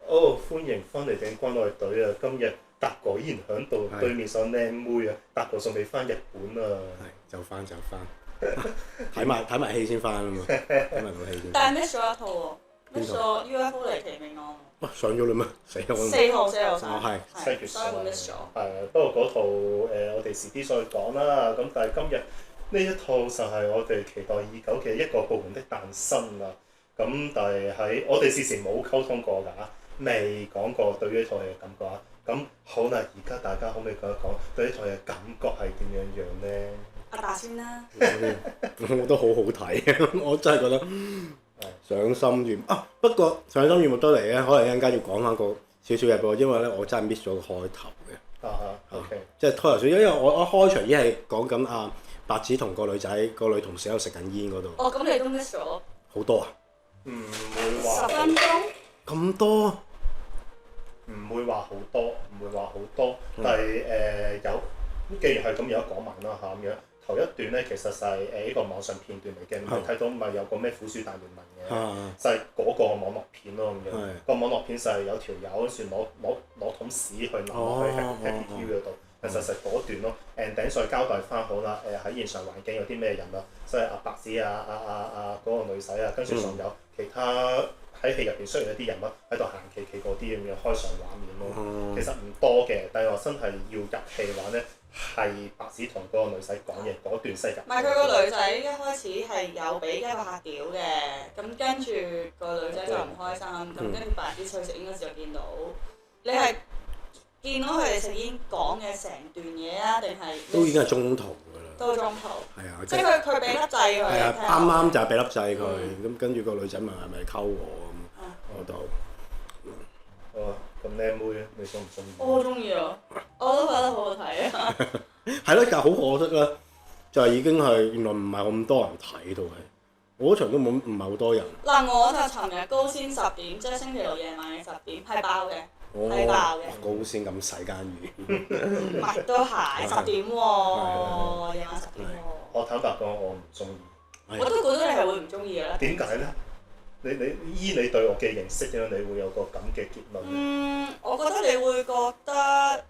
哦，歡迎翻嚟頂軍愛隊啊！今日達哥依然喺度，係對面首靚妹啊！達哥仲未翻日本啊！係就翻，睇埋戲先翻啊嘛，睇埋部戲先。但係 miss 咗一套喎，miss 邊套咗 UFO 離奇命案。哇，上咗啦咩？死啦！我都唔4號哦係7月所以會 miss 咗。係不過嗰套我哋遲啲再講啦。咁但係今日呢一套就係我哋期待已久嘅一個部門的誕生啦。咁但係喺我哋事前冇溝通過㗎，未講過對於呢套戲嘅感覺啊。咁好啦，而家大家可唔可以講一講對呢套戲嘅感覺係點樣樣呢？阿達先啦，我都好好睇，我真係覺得賞心悅啊！不過賞心悅目得嚟咧，可能一陣間要講翻個少少嘢俾我，因為咧我真係 miss 咗個開頭嘅。OK，即係開頭少，因為我開場已經係講緊阿白子同個女仔個女同事喺度食緊煙嗰度。哦，咁你都 miss 咗好多啊！唔會話10分鐘。咁多？唔會話好多，唔會話好多，但係有，既然係咁有得講埋啦嚇咁樣。頭一段咧其實就係呢個網上片段嚟嘅，你睇到咪有個咩虎鼠大聯盟嘅，就係嗰個網絡片咯咁樣。個網絡片就係有條友好似攞桶屎去淋落去 Happy View 嗰度，其實就係嗰段咯。ending 再交代翻好啦，喺現場環境有啲咩人啊，即係阿白子嗰個女仔啊，跟住仲有其他喺戲入邊出現一啲人物喺度行企嗰啲咁樣開場畫面咯。其實唔多嘅，但係我真係要入戲嘅話咧，係白子同嗰個女仔講嘢嗰段西入。唔係佢個女仔一開始係有俾一個客屌嘅，咁跟住個女仔就唔開心，咁跟住白子去食煙嗰時就見到，你係見到佢哋食煙講嘅成段嘢啊，定係都已經係中途㗎啦。都中途。係啊，即係佢俾粒掣佢。係啊，啱啱就係俾粒掣佢，咁跟住個女仔問係咪溝我咁，我就好啊，咁靚妹咧，你中唔中意？我好中意啊！我都覺得好好睇啊！係咯，但係好可惜啦，就係已經係原來唔係咁多人睇到係，我嗰場都唔係好多人。嗱，我就尋日高先10點，即係星期六夜晚嘅10點，係爆嘅，係爆嘅。高先咁細間院，唔係都係10點喎，夜晚10點喎。我坦白講，我唔中意。我都估到你係會唔中意嘅啦。點解咧？你依你對我嘅認識點樣？你會有個咁嘅結論？我覺得你會覺得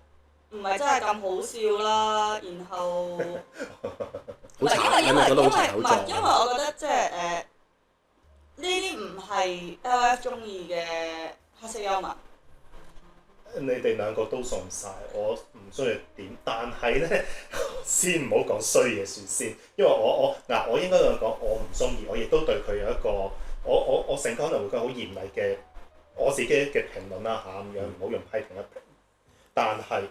唔係真係咁好笑啦，然後好慘，你咪覺得好慘好壯？因為我覺得即係呢啲唔係 LF 中意嘅黑色幽默。你哋兩個都送晒，我唔中意點，但係咧先唔好講衰嘢算先，因為我應該咁講，我唔中意，我亦都對佢有一個我成個可能會講好嚴厲嘅我自己嘅評論啦嚇咁樣，唔好用批評一評。但係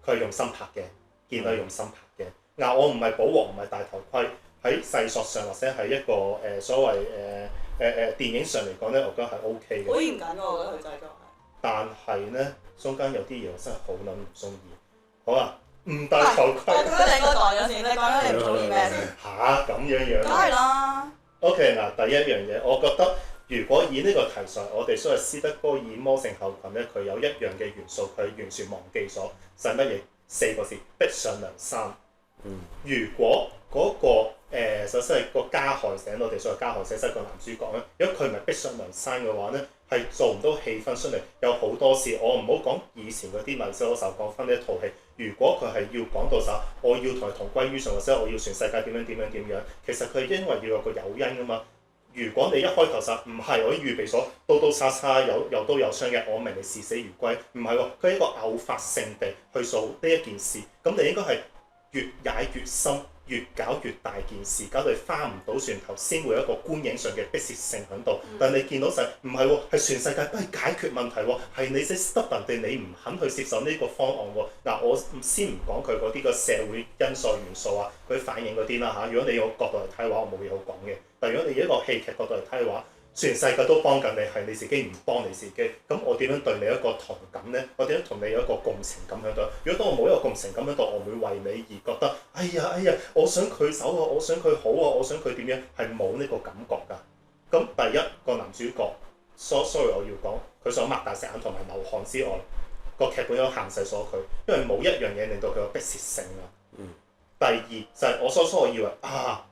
佢係用心拍嘅，見到用心拍嘅。我唔係保皇，唔係戴頭盔，喺製作上或者係一個所謂電影上嚟講咧，我覺得係 OK 嘅。好嚴謹喎，我覺得佢製作係。但係咧，中間有啲嘢我真係好撚唔中意。好啊，唔戴頭盔。我覺得你應該講咗先，你講咗你唔中意咩先？嚇咁樣。梗係啦。OK 嗱，第一樣嘢，我覺得如果以呢個題材，我哋所謂斯德哥爾摩症候群咧，佢有一樣嘅元素，佢完全忘記咗，就係乜嘢？4個字，逼上梁山。如果嗰首先係個加害者，我哋所謂加害者即係個男主角咧，如果佢唔係逼上梁山嘅話咧，係做唔到氣氛出嚟。有好多事，我唔好講以前嗰啲文小嗰時候講翻呢一套戲。如果佢係要講到就我要同佢同歸於盡，或者我要全世界點樣，其實佢因為要有個誘因噶嘛。如果你一開頭就唔係，我已經預備咗刀刀叉叉有刀有槍嘅，我明你視死如歸。唔係喎，佢係一個偶發性地去做呢一件事，咁你應該係越踩越深。越搞越大件事，搞到你翻唔到船頭，先會有一個觀影上嘅迫切性喺度。但係你見到就唔係喎，係全世界都係解決問題喎，係你即 stubborn 地你唔肯去接受呢個方案喎。我先唔講佢嗰啲個社會因素元素啊，佢反映嗰啲啦嚇。如果你有角度嚟睇嘅話，我冇嘢好講嘅。但係如果你一個戲劇角度嚟睇嘅話，全世界都幫緊你，係你自己唔幫你自己，咁我點樣對你一個同感呢？我點樣同你有一個共情感喺度？如果當我冇一個共情感喺度，我會為你而覺得，哎呀，我想佢走啊，我想佢好啊，我想佢點樣，係冇呢個感覺㗎。咁第一個男主角 sorry 我要講，佢想擘大隻眼同埋流汗之外，個劇本有限制咗佢，因為冇一樣嘢令到佢有迫切性啊。第二就係我初我以為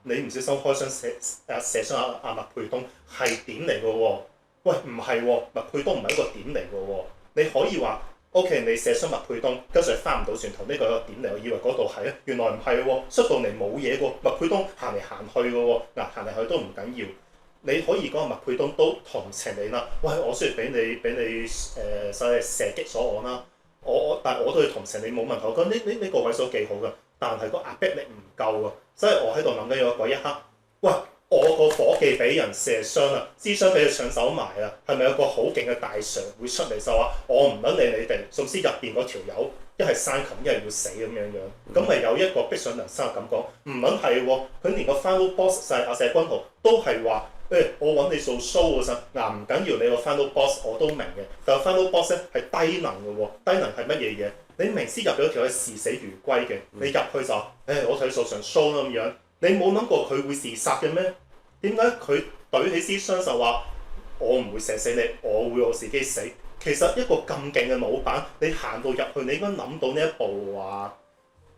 你唔小心開槍射傷阿麥佩東係點嚟嘅喎？喂，唔係喎，麥沛東唔係一個點嚟嘅喎。你可以話 OK， 你射出麥沛東，跟住翻唔到船頭，呢個係一個點嚟，我以為嗰度係啊，原來唔係喎，出到嚟冇嘢喎，麥沛東行嚟行去嘅喎，嗱行嚟去都唔緊要。你可以講麥沛東都同情你啦，喂，我雖然俾你所謂射擊咗我啦，但係我都要同情你冇問題。我覺得呢個位數幾好㗎，但係個壓迫力唔夠啊，所以我喺度諗緊有嗰一刻，喂，我個伙計俾人射傷啦，支槍俾佢搶手埋啊，係咪有個好勁嘅大 Sir 會出嚟就話我唔撚理你哋，總之入邊嗰條友一係生擒一係要死咁樣樣，咁咪有一個逼上梁山嘅感覺。唔撚係喎，佢連個 final boss 就係阿謝君豪都係話。我揾你做 show 嗰陣，唔緊要，你個 final boss 我都明嘅，但係 final boss 咧係低能嘅喎，低能係乜嘢嘢？你明知入咗條係視死如歸嘅，你入去就我睇數上 show 啦咁樣，你冇諗過佢會自殺嘅咩？點解佢舉起支槍就話我唔會射死你，我會我自己死？其實一個咁勁嘅老闆，你行到入去，你應該諗到呢一步啊！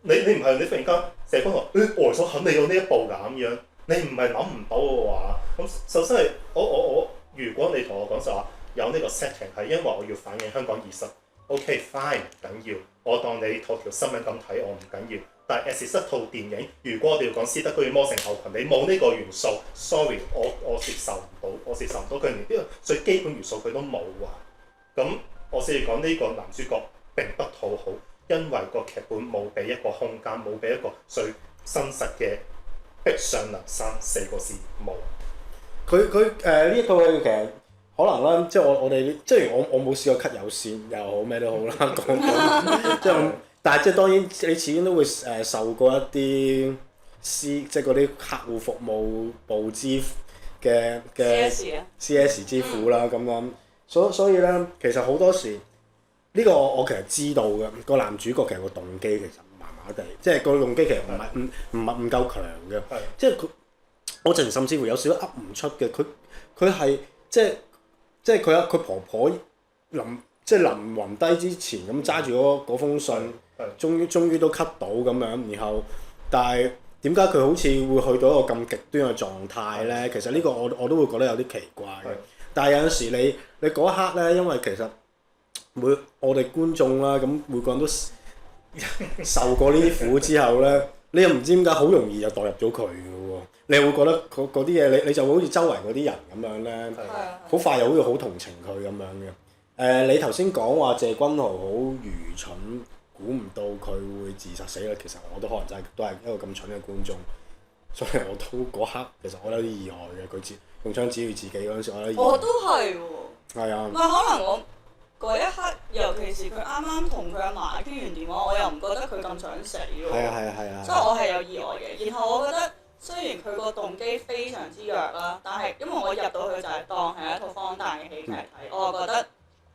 你唔係你忽然間謝君豪呆咗肯你到呢一步㗎咁樣。你唔係諗唔到嘅話，咁首先係我如果你同我講就話有呢個 setting 係因為我要反映香港現實 ，OK fine 唔緊要，我當你套條新聞咁睇我唔緊要。但係 as 一套電影，如果我哋要講斯德哥爾摩症候群，你冇呢個元素 ，sorry， 我接受唔到，我接受唔到佢連呢個最基本元素佢都冇啊。咁我先至講呢個男主角並不討好，因為個劇本冇俾一個空間，冇俾一個最真實嘅。逼上梁山4個字冇。佢呢一套戲其實可能啦，即係我哋即係我冇試過 cut 有線又好咩都好啦，講即係但係即係當然你始終都會受過一啲即係嗰啲客戶服務部支嘅 CS 之苦啦咁樣，所以咧其實好多時呢個我其實知道嘅個男主角其實個動機其實。即係個動機其實唔夠強嘅，即係佢我甚至乎有少少噏唔出嘅，佢係即係佢婆婆臨暈低之前咁揸住嗰封信，終於都 cut 到咁樣，然後但係點解佢好似會去到一個咁極端嘅狀態咧？其實呢個我都會覺得有啲奇怪嘅。但係有陣時你嗰一刻咧，因為其實我哋觀眾啦，咁每個人都受過呢啲苦之後咧，你又唔知點解好容易就代入咗佢嘅喎，你會覺得嗰啲嘢你就會好似周圍嗰啲人咁樣咧，好快又好似好同情佢咁樣嘅。你頭先講話謝君豪好愚蠢，估唔到佢會自殺死啦。其實我都可能真係都係一個咁蠢嘅觀眾，所以我都嗰刻其實我有啲意外嘅。佢用槍指住自己嗰陣時，我有啲意外。我都係喎。係啊。唔係可能我。嗰一刻，尤其是佢啱啱同佢阿嫲傾完電話，我又唔覺得佢咁想死喎。係啊。所以我係有意外嘅。然後我覺得雖然佢個動機非常之弱啦，但係因為我入到去就係當係一套荒誕嘅喜劇睇，我就覺得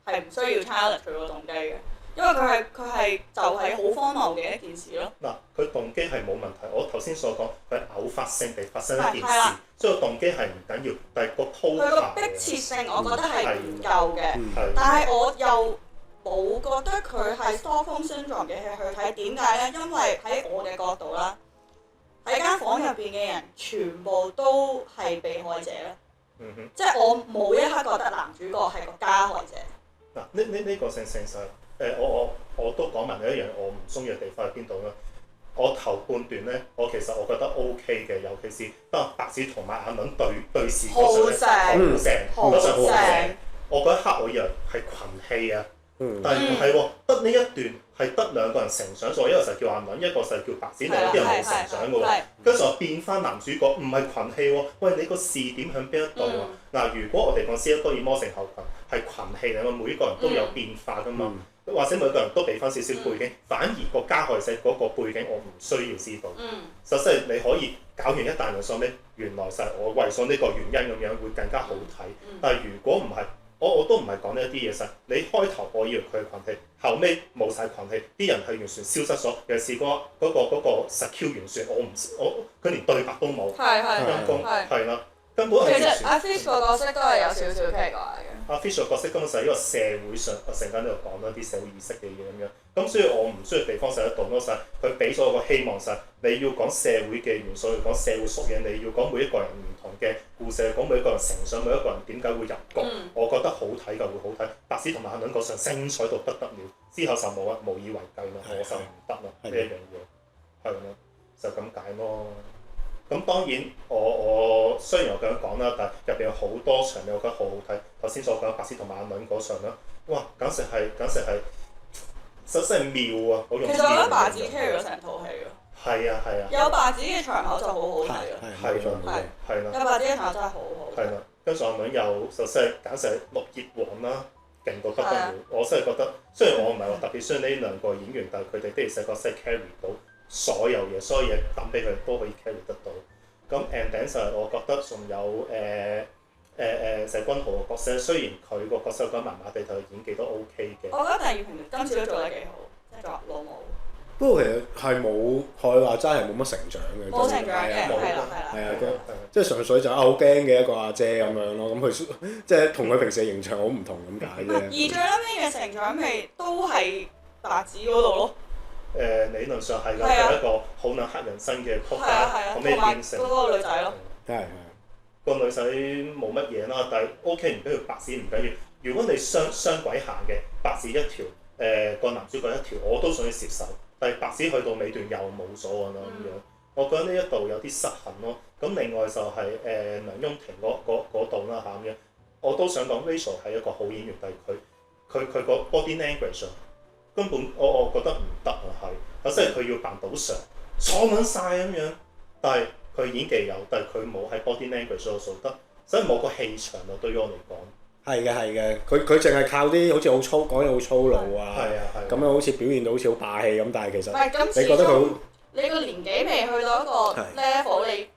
係唔需要 challenge 佢個動機嘅，因為佢係就係好荒謬嘅一件事咯。嗱，佢動機係冇問題，我頭先所講佢係偶發性地發生一件事，所以個動機係唔緊要，但係個鋪排佢個迫切性我覺得係唔夠嘅，但係我又冇覺得佢係 Stockholm Syndrome 嘅戲去睇，點解咧？因為喺我嘅角度啦，喺間房入邊嘅人全部都係被害者啦，即係我冇一刻覺得男主角係個加害者。嗱，呢個性實我都講埋另一樣我唔中意嘅地方喺邊度啦。我頭半段咧，我覺得 OK 嘅，尤其是當白只同埋阿倫對視嗰陣咧，好正，我嗰一刻我以為係群戲啊，但係唔係喎，得呢一段係得兩個人成長咗，一個就叫阿倫，一個就叫白只，另一啲人冇成長嘅喎，跟住我變翻男主角，唔係群戲喎，喂，你個視點向邊一度啊？嗱，如果我哋講斯德哥爾摩症候群係群戲嚟，每個人都有變化噶嘛。或者每個人都俾翻少少背景，反而個加害者嗰個背景我唔需要知道。實際你可以搞完一大輪數咧，原來就係我為咗呢個原因咁樣會更加好睇。但係如果唔係，我都唔係講呢一啲嘢實。你開頭我以為佢係群戲，後尾冇晒群戲，啲人係完全消失咗。尤其是嗰個 secure 完全，佢連對白都冇，陰公係啦。根本係其實阿 Fish 個角色都係有少少奇怪嘅。阿 Fish 個角色根本就係一個社會上，我成間都有講啦啲社會意識嘅嘢咁樣。咁所以我唔需要地方寫得到咯，實佢俾咗個希望實，你要講社會嘅元素，要講社會縮影，你要講每一個人唔同嘅故事，講每一個人成長，每一個人點解會入局，我覺得好睇㗎，會好睇。白紙同埋阿倫嗰場精彩到不得了，之後就冇啊，無以為繼啦，我就唔得啦呢一樣嘢，係咯，就咁解咯。咁當然我雖然我咁樣講啦，但入邊有好多場你我覺得好好睇。頭先所講白紙同埋阿倫嗰場啦，哇！簡直係真係妙啊！好用。其實我覺得白紙 carry 咗成套戲咯。係啊係啊。有白紙嘅場口就好好睇咯。係啦。有白紙嘅場口真係好好。係啦，跟住阿倫又就真係簡直係綠葉王啦，勁到不得了。我真係覺得，雖然我唔係話特別中意呢兩個演員，但係佢哋的而且確真係 carry 到所有嘢抌俾佢都可以 carry 得到。咁 ending 就係我覺得仲有謝君豪個角色，雖然佢個角色講麻麻地，但係演技都 OK 嘅。我覺得鄧耀平今次都做得幾好，即係作老母。不過其實係冇學你話齋係冇乜成長嘅。冇成長嘅，係啦。係啊，即係純粹就好驚嘅一個阿姐咁樣咯。咁佢即係同佢平時嘅形象好唔同咁解啫。而最後尾嘅成長咪都係白紙嗰度咯。理論上係㗎，係一個好能黑人憎嘅曲家，後尾變成嗰個女仔咯。係個女仔冇乜嘢啦，但係 OK 唔緊要，白紙唔緊要。如果你雙軌行嘅白紙一條，個男主角一條，我都想去接受。但係白紙去到尾段又冇咗㗎啦咁樣，我覺得呢一度有啲失衡咯。咁另外就係梁雍婷嗰度啦嚇咁樣，我都想講 Rachel 係一個好演員，但係佢個 body language 根本我覺得唔得啊，係，即係佢要扮賭場坐穩晒咁樣，但係佢演技有，但係佢冇喺 body language 度做得，所以冇個氣場咯。對於我嚟講，係嘅，佢淨係靠啲好似好粗講嘢好粗魯啊，咁樣好似表現到好似好霸氣咁，但係其實你覺得佢你個年紀未去到一個 level，你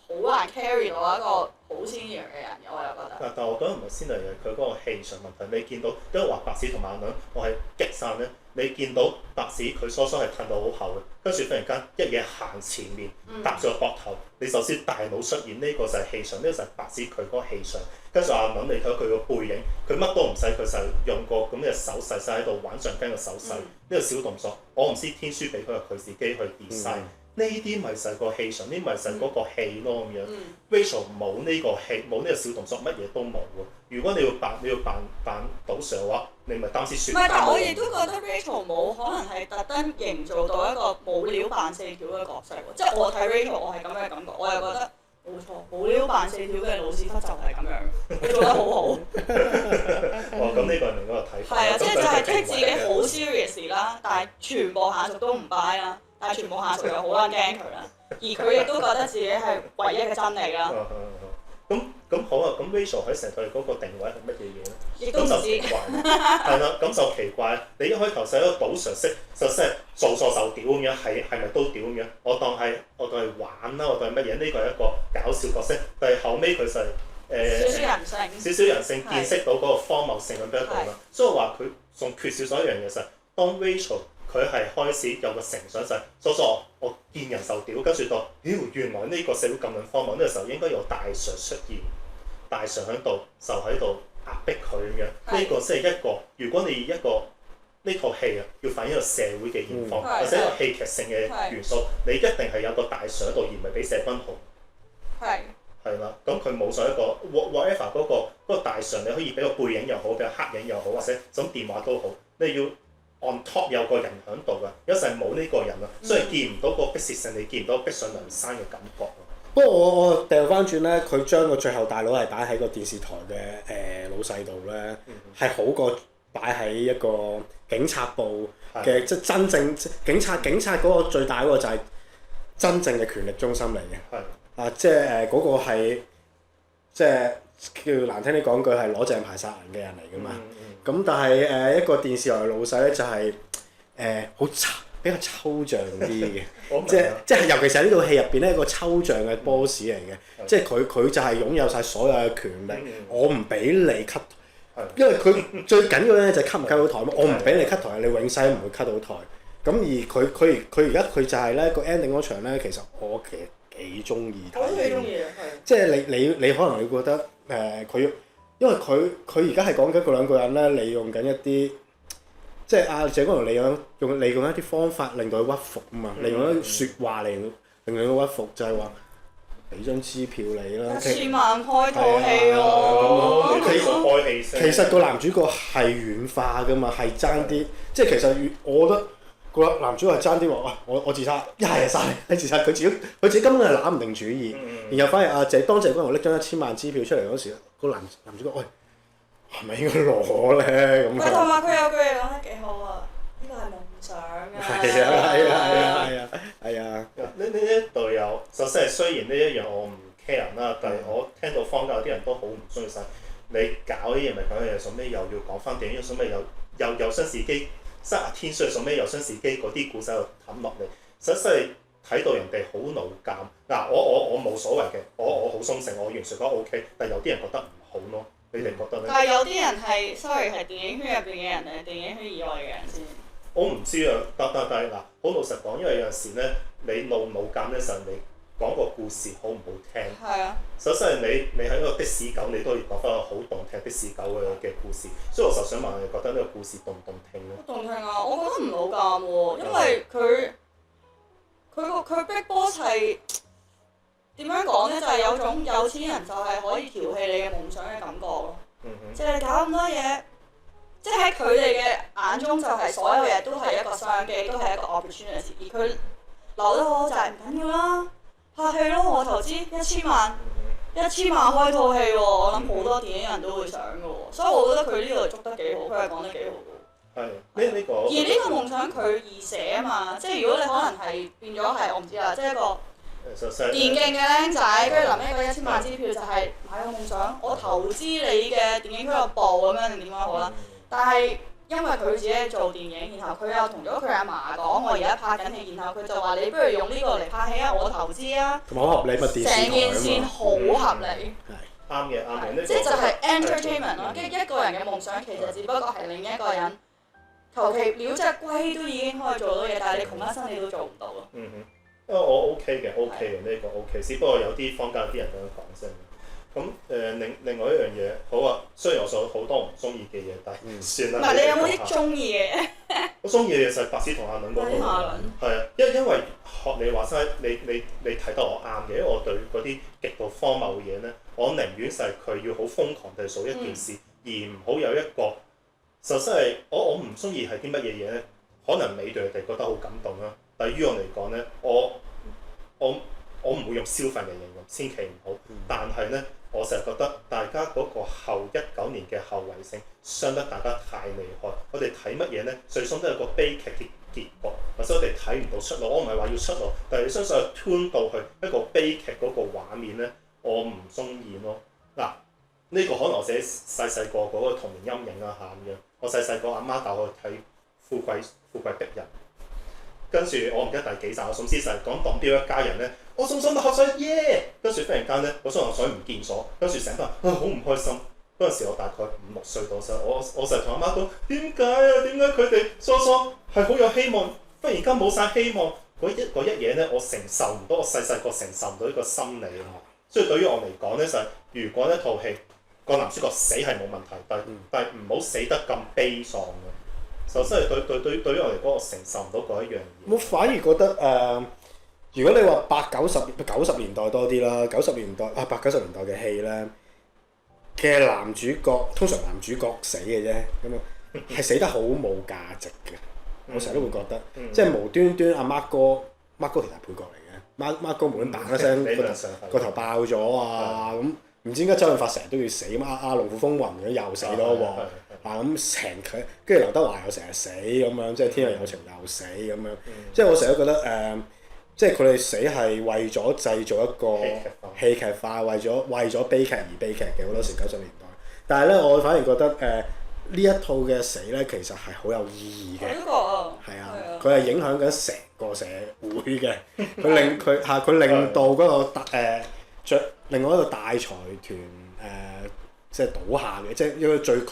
好難 carry 到一個好 senior 嘅人嘅，我又覺得。但係我覺得唔係 senior 嘅，佢嗰個氣場問題。你見到因為話白紙同埋阿倫，我係激散咧。你見到白紙佢初初係褪到好後嘅，跟住忽然間一嘢行前面搭住個膊頭，你就知大腦出現，呢個就係氣場，呢個就係白紙佢嗰個氣場。跟住阿倫你睇到佢個背影，佢乜都唔使，佢就用個咁嘅手勢，就喺度玩橡筋嘅手勢，呢個小動作，我唔知天書俾佢，佢自己去 design。呢啲咪就係個氣場，呢咪就係嗰個氣咯咁樣。Rachel 冇呢個氣，冇呢個小動作，乜嘢都冇喎。如果你要扮賭 Sir 嘅話，你咪擔支雪。唔係，但係我亦都覺得 Rachel 冇可能係特登營造到一個冇料扮四條嘅角色喎。即係我睇 Rachel，我係咁嘅感覺，我又覺得冇錯，冇料扮四條嘅老屎忽就係咁樣，佢做得好好。咁呢個係另一個睇法。係啊，即係就係 take 自己好 serious 啦，但係全部下屬都唔 buy 啦。但係全部下屬又好撚驚佢啦，而佢亦都覺得自己係唯一嘅真理啦。咁好啊，咁 Rachel 喺成隊嗰個定位係乜嘢嘢咧？亦都唔知。咁就奇怪，係啦，咁就奇怪。你一開頭寫咗賭 Sir 式，就即係做錯就屌咁樣，係咪都屌咁樣？我當係玩啦，我當係乜嘢？呢個係一個搞笑角色，但係後尾佢就係少少人性，見識到嗰個荒謬性咁樣一度啦。所以我話佢仲缺少咗一樣嘢就係當 Rachel。佢係開始有個成長就係，初初我見人就屌，跟住到，原來呢個社會咁樣荒謬，呢個時候應該有大 Sir 出現，大 Sir 喺度就喺度壓迫佢咁樣。呢個即係一個，如果你一個呢套戲啊，要反映一個社會嘅現況，或者一個戲劇性嘅元素，你一定係有個大 Sir 喺度，而唔係俾謝君豪。係啦，咁佢冇咗一個 whatever 嗰個大 Sir，你可以俾個背影又好，俾個黑影又好，或者咁電話都好，你要。on top 有個人喺度㗎，有時係冇呢個人啊，所以見唔到個逼切性，你見唔到逼上梁山嘅感覺。不過我掉翻轉咧，佢將個最後大佬係擺喺個電視台嘅老細度咧，係好過擺喺一個警察部嘅，即係真正警察嗰個最大嗰個就係真正嘅權力中心嚟嘅。啊，即係嗰個係即係叫難聽啲講句係攞正牌殺人嘅人嚟㗎嘛。咁但係一個電視台嘅老細咧就係好比較抽象啲嘅，即係尤其是喺呢套戲入邊咧一個抽象嘅 boss 嚟嘅，即係佢就係擁有晒所有嘅權力，我唔俾你 cut，因為佢最緊要咧就係 cut 唔 cut 到台，我唔俾你 cut 台，你永世唔會 cut 到台。咁而佢而家佢就係咧個 ending 嗰場咧，其實我幾中意睇。我都幾中意啊，係。即係你可能你覺得佢，因為佢而家係講緊嗰兩個人咧，利用緊一啲，即係阿謝君豪利用一啲方法令到佢屈服啊嘛，利用一啲説話嚟令佢屈服，就係話俾張支票你啦。1000萬開套戲哦，喎，開戲聲。其實個男主角係軟化噶嘛，係爭啲，即係其實我覺得個男主角係爭啲話，喂我自殺，一係就殺你，自殺佢自己根本係揦唔定主意，然後反而當謝君豪拎張1000萬支票出嚟嗰時，個男主角喂係咪應該攞咧咁？佢同埋佢有句嘢講得幾好啊，呢個係夢想㗎。係啊！呢一隊友，首先係雖然呢一樣我唔 care 啦，但係我聽到坊間有啲人都好唔中意晒。你搞啲嘢咪搞嘢，做咩又要講翻電影？做咩又有新時機？失阿天衰，做咩有新時機？嗰啲故仔又冚落嚟，實係睇到人哋好腦鑑。嗱，我冇所謂嘅，我好鬆性，我完全覺得 OK。但係有啲人覺得唔好咯，你哋覺得咧？但係有啲人係 sorry 係電影圈入邊嘅人定係電影圈以外嘅人先？我唔知啊，但係嗱，好老實講，因為有陣時咧，你腦鑑咧，實你講個故事好唔好聽？係啊。首先係你喺一個的士狗，你都要講翻個好動聽的士狗嘅故事。所以我就想問你，覺得呢個故事動唔動聽咧？動聽啊！我覺得唔腦鑑喎，因為佢 Big Boss 係點樣講咧？就係有種有錢人就係可以調戲你嘅夢想嘅感覺咯。即係你搞咁多嘢，即係喺佢哋嘅眼中就係所有嘢都係一個商機，都係一個 opportunity。而佢留得好就係唔緊要啦，拍戲咯，我投資1000萬開套戲喎，我諗好多電影人都會想嘅喎，所以我覺得佢呢度捉得幾好，佢係講得幾好嘅。係呢個。而呢個夢想佢易寫啊嘛，即係如果你可能係變咗係我唔知啦，即係一個電競嘅僆仔，跟住臨尾嗰1000萬支票就係買個夢想，我投資你嘅電影俱樂部咁樣定點樣好啦。但係因為佢自己做電影，然後佢又同咗佢阿嫲講，我而家拍緊戲，然後佢就話你不如用呢個嚟拍戲啊，我投資啊，同埋好合理嘛，電視台啊嘛，成件事好合理。啱嘅，呢個即係就係 entertainment 咯，跟住一個人嘅夢想其實只不過係另一個人求其鳥隻龜都已經可以做到嘢，但係你窮一生你都做唔到咯。因為我 OK 嘅呢個 OK，只不過有啲坊間有啲人咁樣講聲。咁另外一樣嘢，好啊，雖然我有好多唔中意嘅嘢，但係算啦。唔係你有冇啲中意嘅？我中意嘅就係白絲同阿倫嗰個。係啊，因為學你話齋，你睇得我啱嘅，因為我對嗰啲極度荒謬嘅嘢咧，我寧願就係佢要好瘋狂地做一件事，而唔好有一個。首先係我唔中意係啲乜嘢嘢咧，可能你對人哋覺得好感動啦，但係於我嚟講咧，我唔會用消費嚟形容，千祈唔好。但係咧，我成日覺得大家嗰個後19年嘅後遺症傷得大家太厲害。我哋睇乜嘢咧，最終都係個悲劇嘅結局，或者我哋睇唔到出路。我唔係話要出路，但係你相信 turn 到去一個悲劇嗰個畫面咧，我唔中意咯。嗱，呢個可能我自己細個嗰個童年陰影啊嚇咁樣。我細個阿媽帶我去睇富貴逼人。跟住我唔記得第幾集，總之就係講黨標一家人咧，我送上六合彩耶！跟住忽然間咧，嗰張六合彩唔見咗，跟住成班好唔開心。嗰陣時我大概5、6歲到時，我成日同阿媽講點解啊？點解佢哋初係好有希望，忽然間冇晒希望？嗰一嘢咧，我承受唔到，我細個承受唔到呢個心理啊！所以對於我嚟講咧，就係如果一套戲個男主角死係冇問題，但係唔好死得咁悲壯嘅。首先係對於我嚟講，我承受唔到嗰一樣嘢。我反而覺得如果你話80、90年代多啲啦，90年代80、90年代嘅戲咧嘅男主角，通常男主角死嘅啫，咁啊係死得好冇價值嘅。我成日都會覺得，即係無端端阿 Mark 哥其實係配角嚟嘅，Mark 哥無端嘭一聲個頭爆咗啊咁，唔知點解周潤發成日都要死咁阿龍虎風雲咁又死多喎。咁成佢，跟住劉德華又成日死咁樣，即係天若有情又死咁樣，即係我成日都覺得即係佢哋死係為咗製造一個戲劇化，為咗悲劇而悲劇嘅好多時90年代。但係咧，我反而覺得呢一套嘅死咧，其實係好有意義嘅。係啊，佢係影響緊成個社會嘅，佢令到嗰個另外一個大財團即係倒下嘅，即係一個最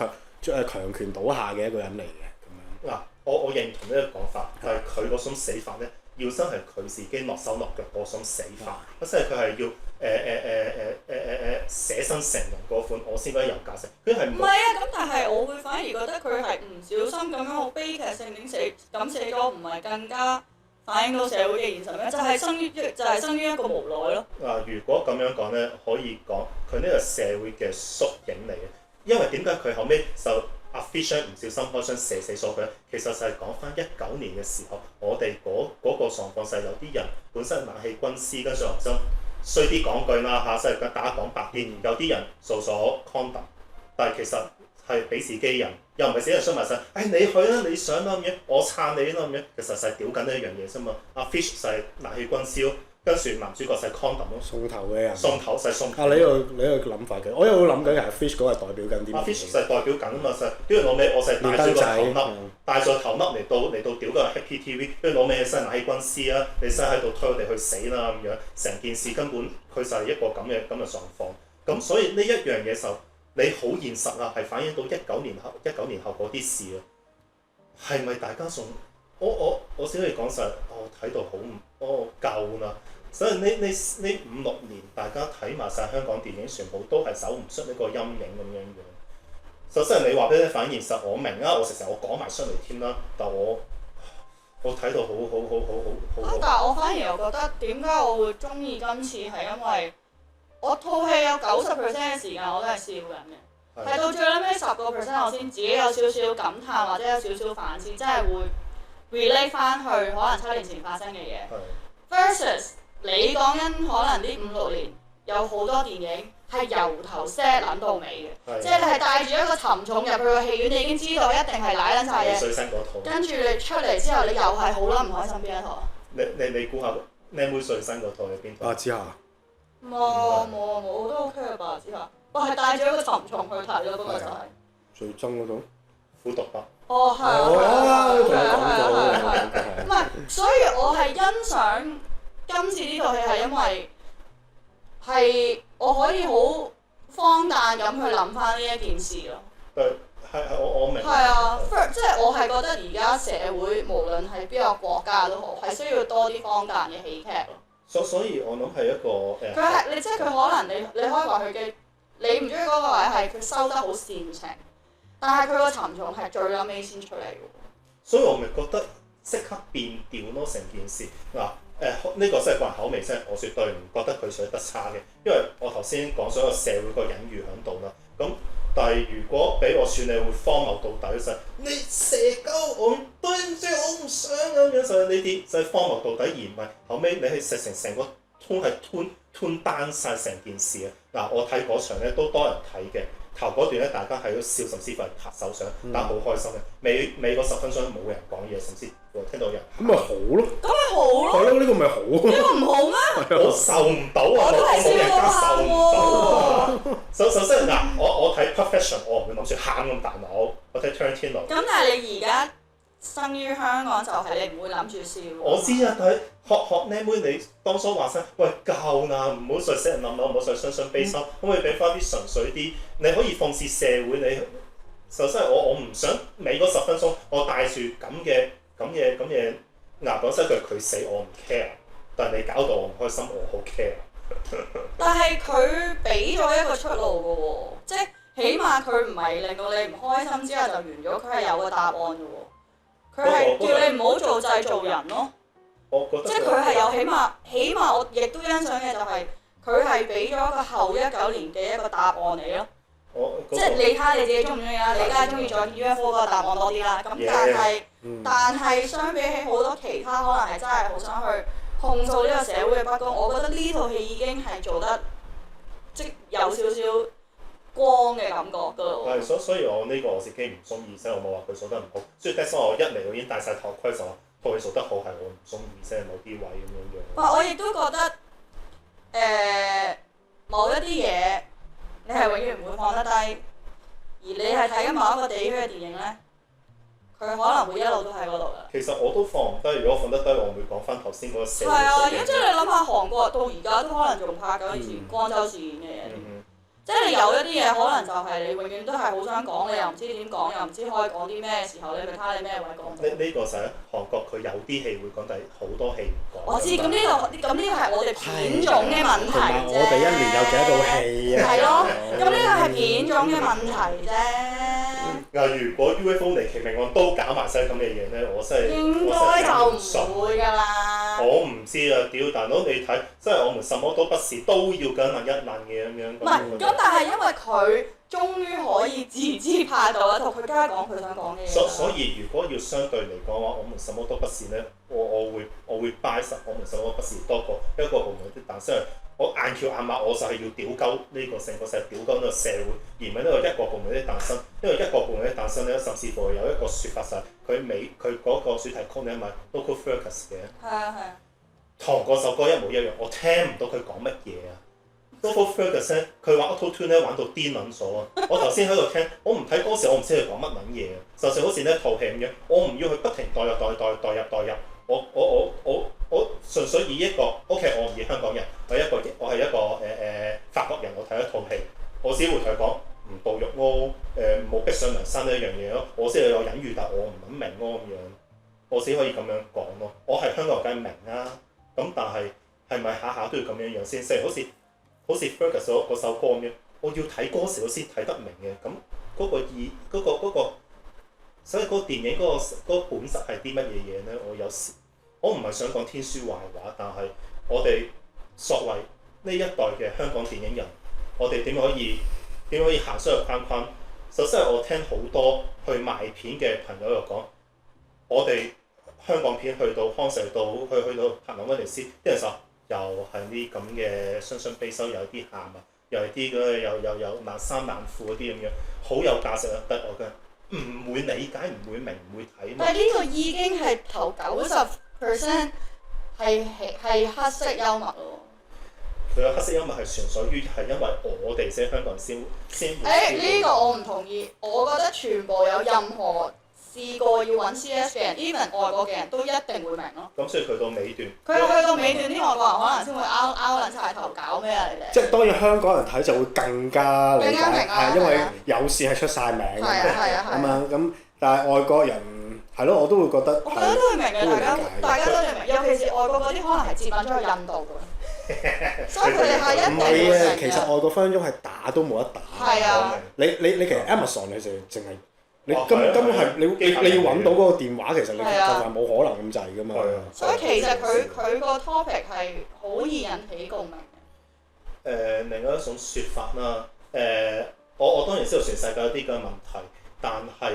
強權倒下嘅一個人嚟嘅咁樣。嗱，我認同呢個講法，但係佢嗰種死法咧要真係佢自己落手落腳嗰種死法，即係佢係要寫身成人嗰款，我先覺得有價值。佢係唔係啊，咁但係我會反而覺得佢係唔小心咁樣好悲劇性咁寫咗，唔係更加反映到社會嘅現實咩？就係生於一個無奈咯。如果咁樣講咧，可以講佢呢個社會嘅縮影嚟嘅，因為點解佢後尾就阿 Fisher 唔小心開槍射死咗佢咧？其實就係講翻19年嘅時候，我哋嗰個狀況就係有啲人本身冷氣軍師，跟住話真衰啲講句啦嚇，即係大家講白啲，有啲人做咗 condom， 但係其實係俾自己人，又唔係死人傷埋身。你去啦，你想啦咁樣，我撐你啦咁樣，其實就係屌緊呢一樣嘢啫嘛。阿 Fish 就係冷氣軍師，跟住男主角就係 condom 咯，送頭嘅人。送頭就係送頭。你個諗法嘅，我有諗緊係 Fish 嗰個係代表緊啲乜嘢？阿 Fish 就係代表緊啊嘛，就係跟住攞尾，我就係帶咗個頭笠，帶咗頭笠嚟到屌個 Happy TV，跟住攞尾起身冷氣軍師啊，你真係喺度推我哋去死啦咁樣，成件事根本佢就係一個咁嘅狀況。咁所以呢一樣嘢就你好現實啊，係反映到19年後嗰啲事啊，係咪大家仲我只可以講實，我睇到好夠啦。所以呢5-6年，大家睇埋晒香港電影，全部都係走唔出呢個陰影咁樣樣。首先你話俾你反現實，我明啊，我成日講埋出嚟添啦，但我睇到好。但係我反而又覺得點解我會中意今次係因為我套戲有90% 嘅時間我都係笑緊嘅，係到最撚尾10% 我先自己有少少感嘆或者有少少反思，真係會 relate 翻去可能7年前發生嘅嘢。versus 你講緊可能呢5-6年有好多電影係由頭 set 撚到尾嘅，即係你係帶住一個沉重入去個戲院，你已經知道一定係舐撚晒嘢。跟住你出嚟之後，你又係好撚唔開心邊一套？你估下靚妹最新嗰套係邊套？白之下。冇，我都 OK 嘅白之下。我係帶住一個沉重去睇咯，嗰個就係。最憎嗰種。苦毒吧。哦，係啊，唔係，所以我係欣賞今次呢套戲係因為係我可以好荒誕咁去諗翻呢一件事咯。我明。係啊，即係我係覺得而家社會無論係邊個國家都好，係需要多啲荒誕嘅喜劇咯。所以我諗係一個佢係即係佢可能你可以話佢嘅你唔中意嗰個位係佢收得好煽情，但係佢個沉重係最撚尾先出嚟嘅。所以我咪覺得即刻變調咯成件事嗱。呢個真係個人口味，真係我絕對唔覺得佢寫得差嘅，因為我頭先講咗個社會個隱喻喺度啦。咁但係如果俾我選，你會荒謬到底就係你射鳩我，對唔住我唔想咁樣，就係呢啲就係荒謬到底，而唔係後尾你係食成個吞單晒成件事啊！嗱，我睇嗰場咧都多人睇嘅。頭嗰段咧，大家喺度笑，甚至乎係拍手掌，但係好開心嘅。尾嗰10分鐘冇人講嘢，甚至乎聽到人。咁咪好咯。咁咪好咯。係咯，呢個咪好。呢個唔好咩？我受唔到啊！我冇人家受唔到啊！首先嗱，我睇 Perfection， 我唔會諗住喊咁大腦。我睇 Tarantino。咁但係你而家生於香港，就係你唔會諗住笑。我知啊，但係學靚妹，你當初話聲，喂夠啦，唔好再使人諗啦，唔好再傷悲心，可唔可以俾翻啲純粹啲？你可以諷刺社會，你首先我唔想尾嗰10分鐘，我帶住咁嘅講真句，佢死我唔 care， 但係你搞到我唔開心，我好 care。但係佢俾咗一個出路嘅喎，即係起碼佢唔係令到你唔開心之後就完咗，佢係有個答案嘅喎。佢係叫你唔好做製造人咯。我覺得即係佢係有起碼我亦都欣賞嘅就係佢係俾咗一個後19年嘅一個答案你咯。即係你睇下你自己中唔中意啦，你梗係中意咗 UFO 嗰個答案多啲啦。咁但係相比起好多其他可能係真係好想去控訴呢個社會嘅不公，我覺得呢套戲已經係做得即有少少光嘅感覺㗎咯。係，所以我呢個我自己唔中意，即係我冇話佢做得唔好。所以 that's why 我一嚟我已經戴晒頭盔就話套戲做得好係我唔中意，即係某啲位咁樣樣。我亦都覺得某一啲嘢你係永遠唔會放得低，而你係睇緊某一個地區嘅電影咧，佢可能會一路都喺嗰度㗎。其實我都放唔低，如果放得低，我會講翻頭先嗰個社會。係啊，即係你諗下韓國到而家都可能仲拍緊以前光州事件嘅嘢，即係你有有一啲嘢可能就係你永遠都係好想講，你又唔知點講，又唔知可以講啲咩時候，你咪睇下你咩位講。呢個就係韓國佢有啲戲會講，但係好多戲唔講。我知，咁呢個係我哋片種嘅問題啫。我哋一年有幾多套戲啊？係咯，咁呢個係片種嘅問題啫。嗱，如果 UFO 離奇命案都搞埋晒咁嘅嘢咧，我真係應該就唔會㗎啦。我唔知啊，屌大佬你睇，即係我們什麼都不是，都要緊問一問嘅咁樣。唔係，咁但係因為佢終於可以自資拍到一套，佢梗係講佢想講嘅嘢。所以如果要相對嚟講話，我們什麼都不是咧，我會 buy 實我們什麼都不是多過一個部門啲，但係我硬橋硬馬，我就係要屌鳩呢個成個世屌鳩呢個社會，而唔係呢個一個部門啲誕生。因為一個部門啲誕生咧，甚至乎有一個説法就係佢嗰個主題曲咧，咪 Local Focus 嘅。係啊係啊。同嗰首歌一模一樣，我聽唔到佢講乜嘢啊 Local Focus 咧，佢玩 Auto Tune 咧玩到癲撚咗啊！我頭先喺度聽，我唔睇歌詞，我唔知佢講乜撚嘢啊！就算好似呢套戲咁樣，我唔要去不停代入。我純粹以一個 OK， 我唔以香港人，我係一個法國人，我睇一套戲，我只會同佢講唔墮獄咯，冇逼上梁山呢一樣嘢咯，我先有隱喻，但我唔諗明咯咁樣，我只可以咁樣講咯。我係香港人梗係明啦，咁但係係咪下下都要咁樣樣先？即係好似 Fergus 嗰首歌咁樣，我要睇歌詞我先睇得明嘅，咁嗰個所以嗰個電影嗰個本質係啲乜嘢嘢咧？我唔係想講天書壞話，但係我哋作為呢一代嘅香港電影人，我哋點可以行出個框框？首先係我聽好多去賣片嘅朋友又講，我哋香港片去到康城道，去到柏林威尼斯，啲人就又係啲咁嘅雙雙悲收，有啲喊啊，又係啲嗰有爛衫爛褲嗰啲咁樣，好有價值啊！得我嘅唔會理解、唔會明、唔會睇。但係呢個已經係頭90% 係黑色幽默咯。佢嘅黑色幽默係純粹於係因為我哋即係香港人先會。呢個我唔同意，我覺得全部有任何試過要揾 CS 嘅人 ，even 外國嘅人都一定會明咯。咁所以佢到尾段，佢去到尾段啲外國人可能先會拗撚晒頭搞咩啊！你哋即係當然香港人睇就會更加理解，更加明啊係因為有線係出晒名㗎嘛，係咁樣咁，但係外國人係咯，我都會覺得我覺得都會明嘅，大家都會明，尤其是外國嗰啲可能係接吻咗去印度㗎，所以佢哋係一定會明嘅。唔係啊，其實外國分分鐘係打都冇得打。係啊。你其實 Amazon 你就淨係你根本係你要揾到嗰個電話，其實你就係冇可能咁滯㗎嘛。所以其實佢個 topic 係好易引起共鳴嘅。另外一種説法啦，我當然知道全世界有啲咁嘅問題，但係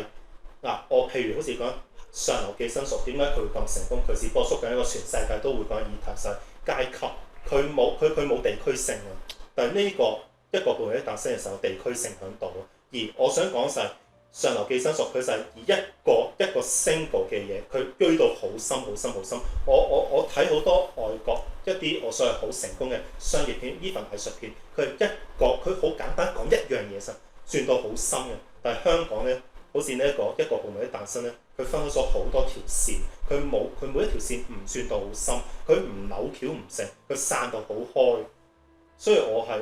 嗱，我譬如好似講上流寄生屬，點解佢會咁成功？佢只不過捉緊一個全世界都會講議題，就係階級，佢冇地區性啊。但係呢一個部門一誕生嘅時候，地區性喺度。而我想講就係上流寄生屬，佢就係以一個 single 嘅嘢，佢居到好深。我睇好多外國一啲我所謂好成功嘅商業片，even 藝術片，佢好簡單講一樣嘢實算到好深嘅。但係香港咧，好似呢一個部門嘅誕生咧，佢分開咗好多條線，佢每一條線唔算到好深，佢唔扭橋唔成，佢散到好開。所以我係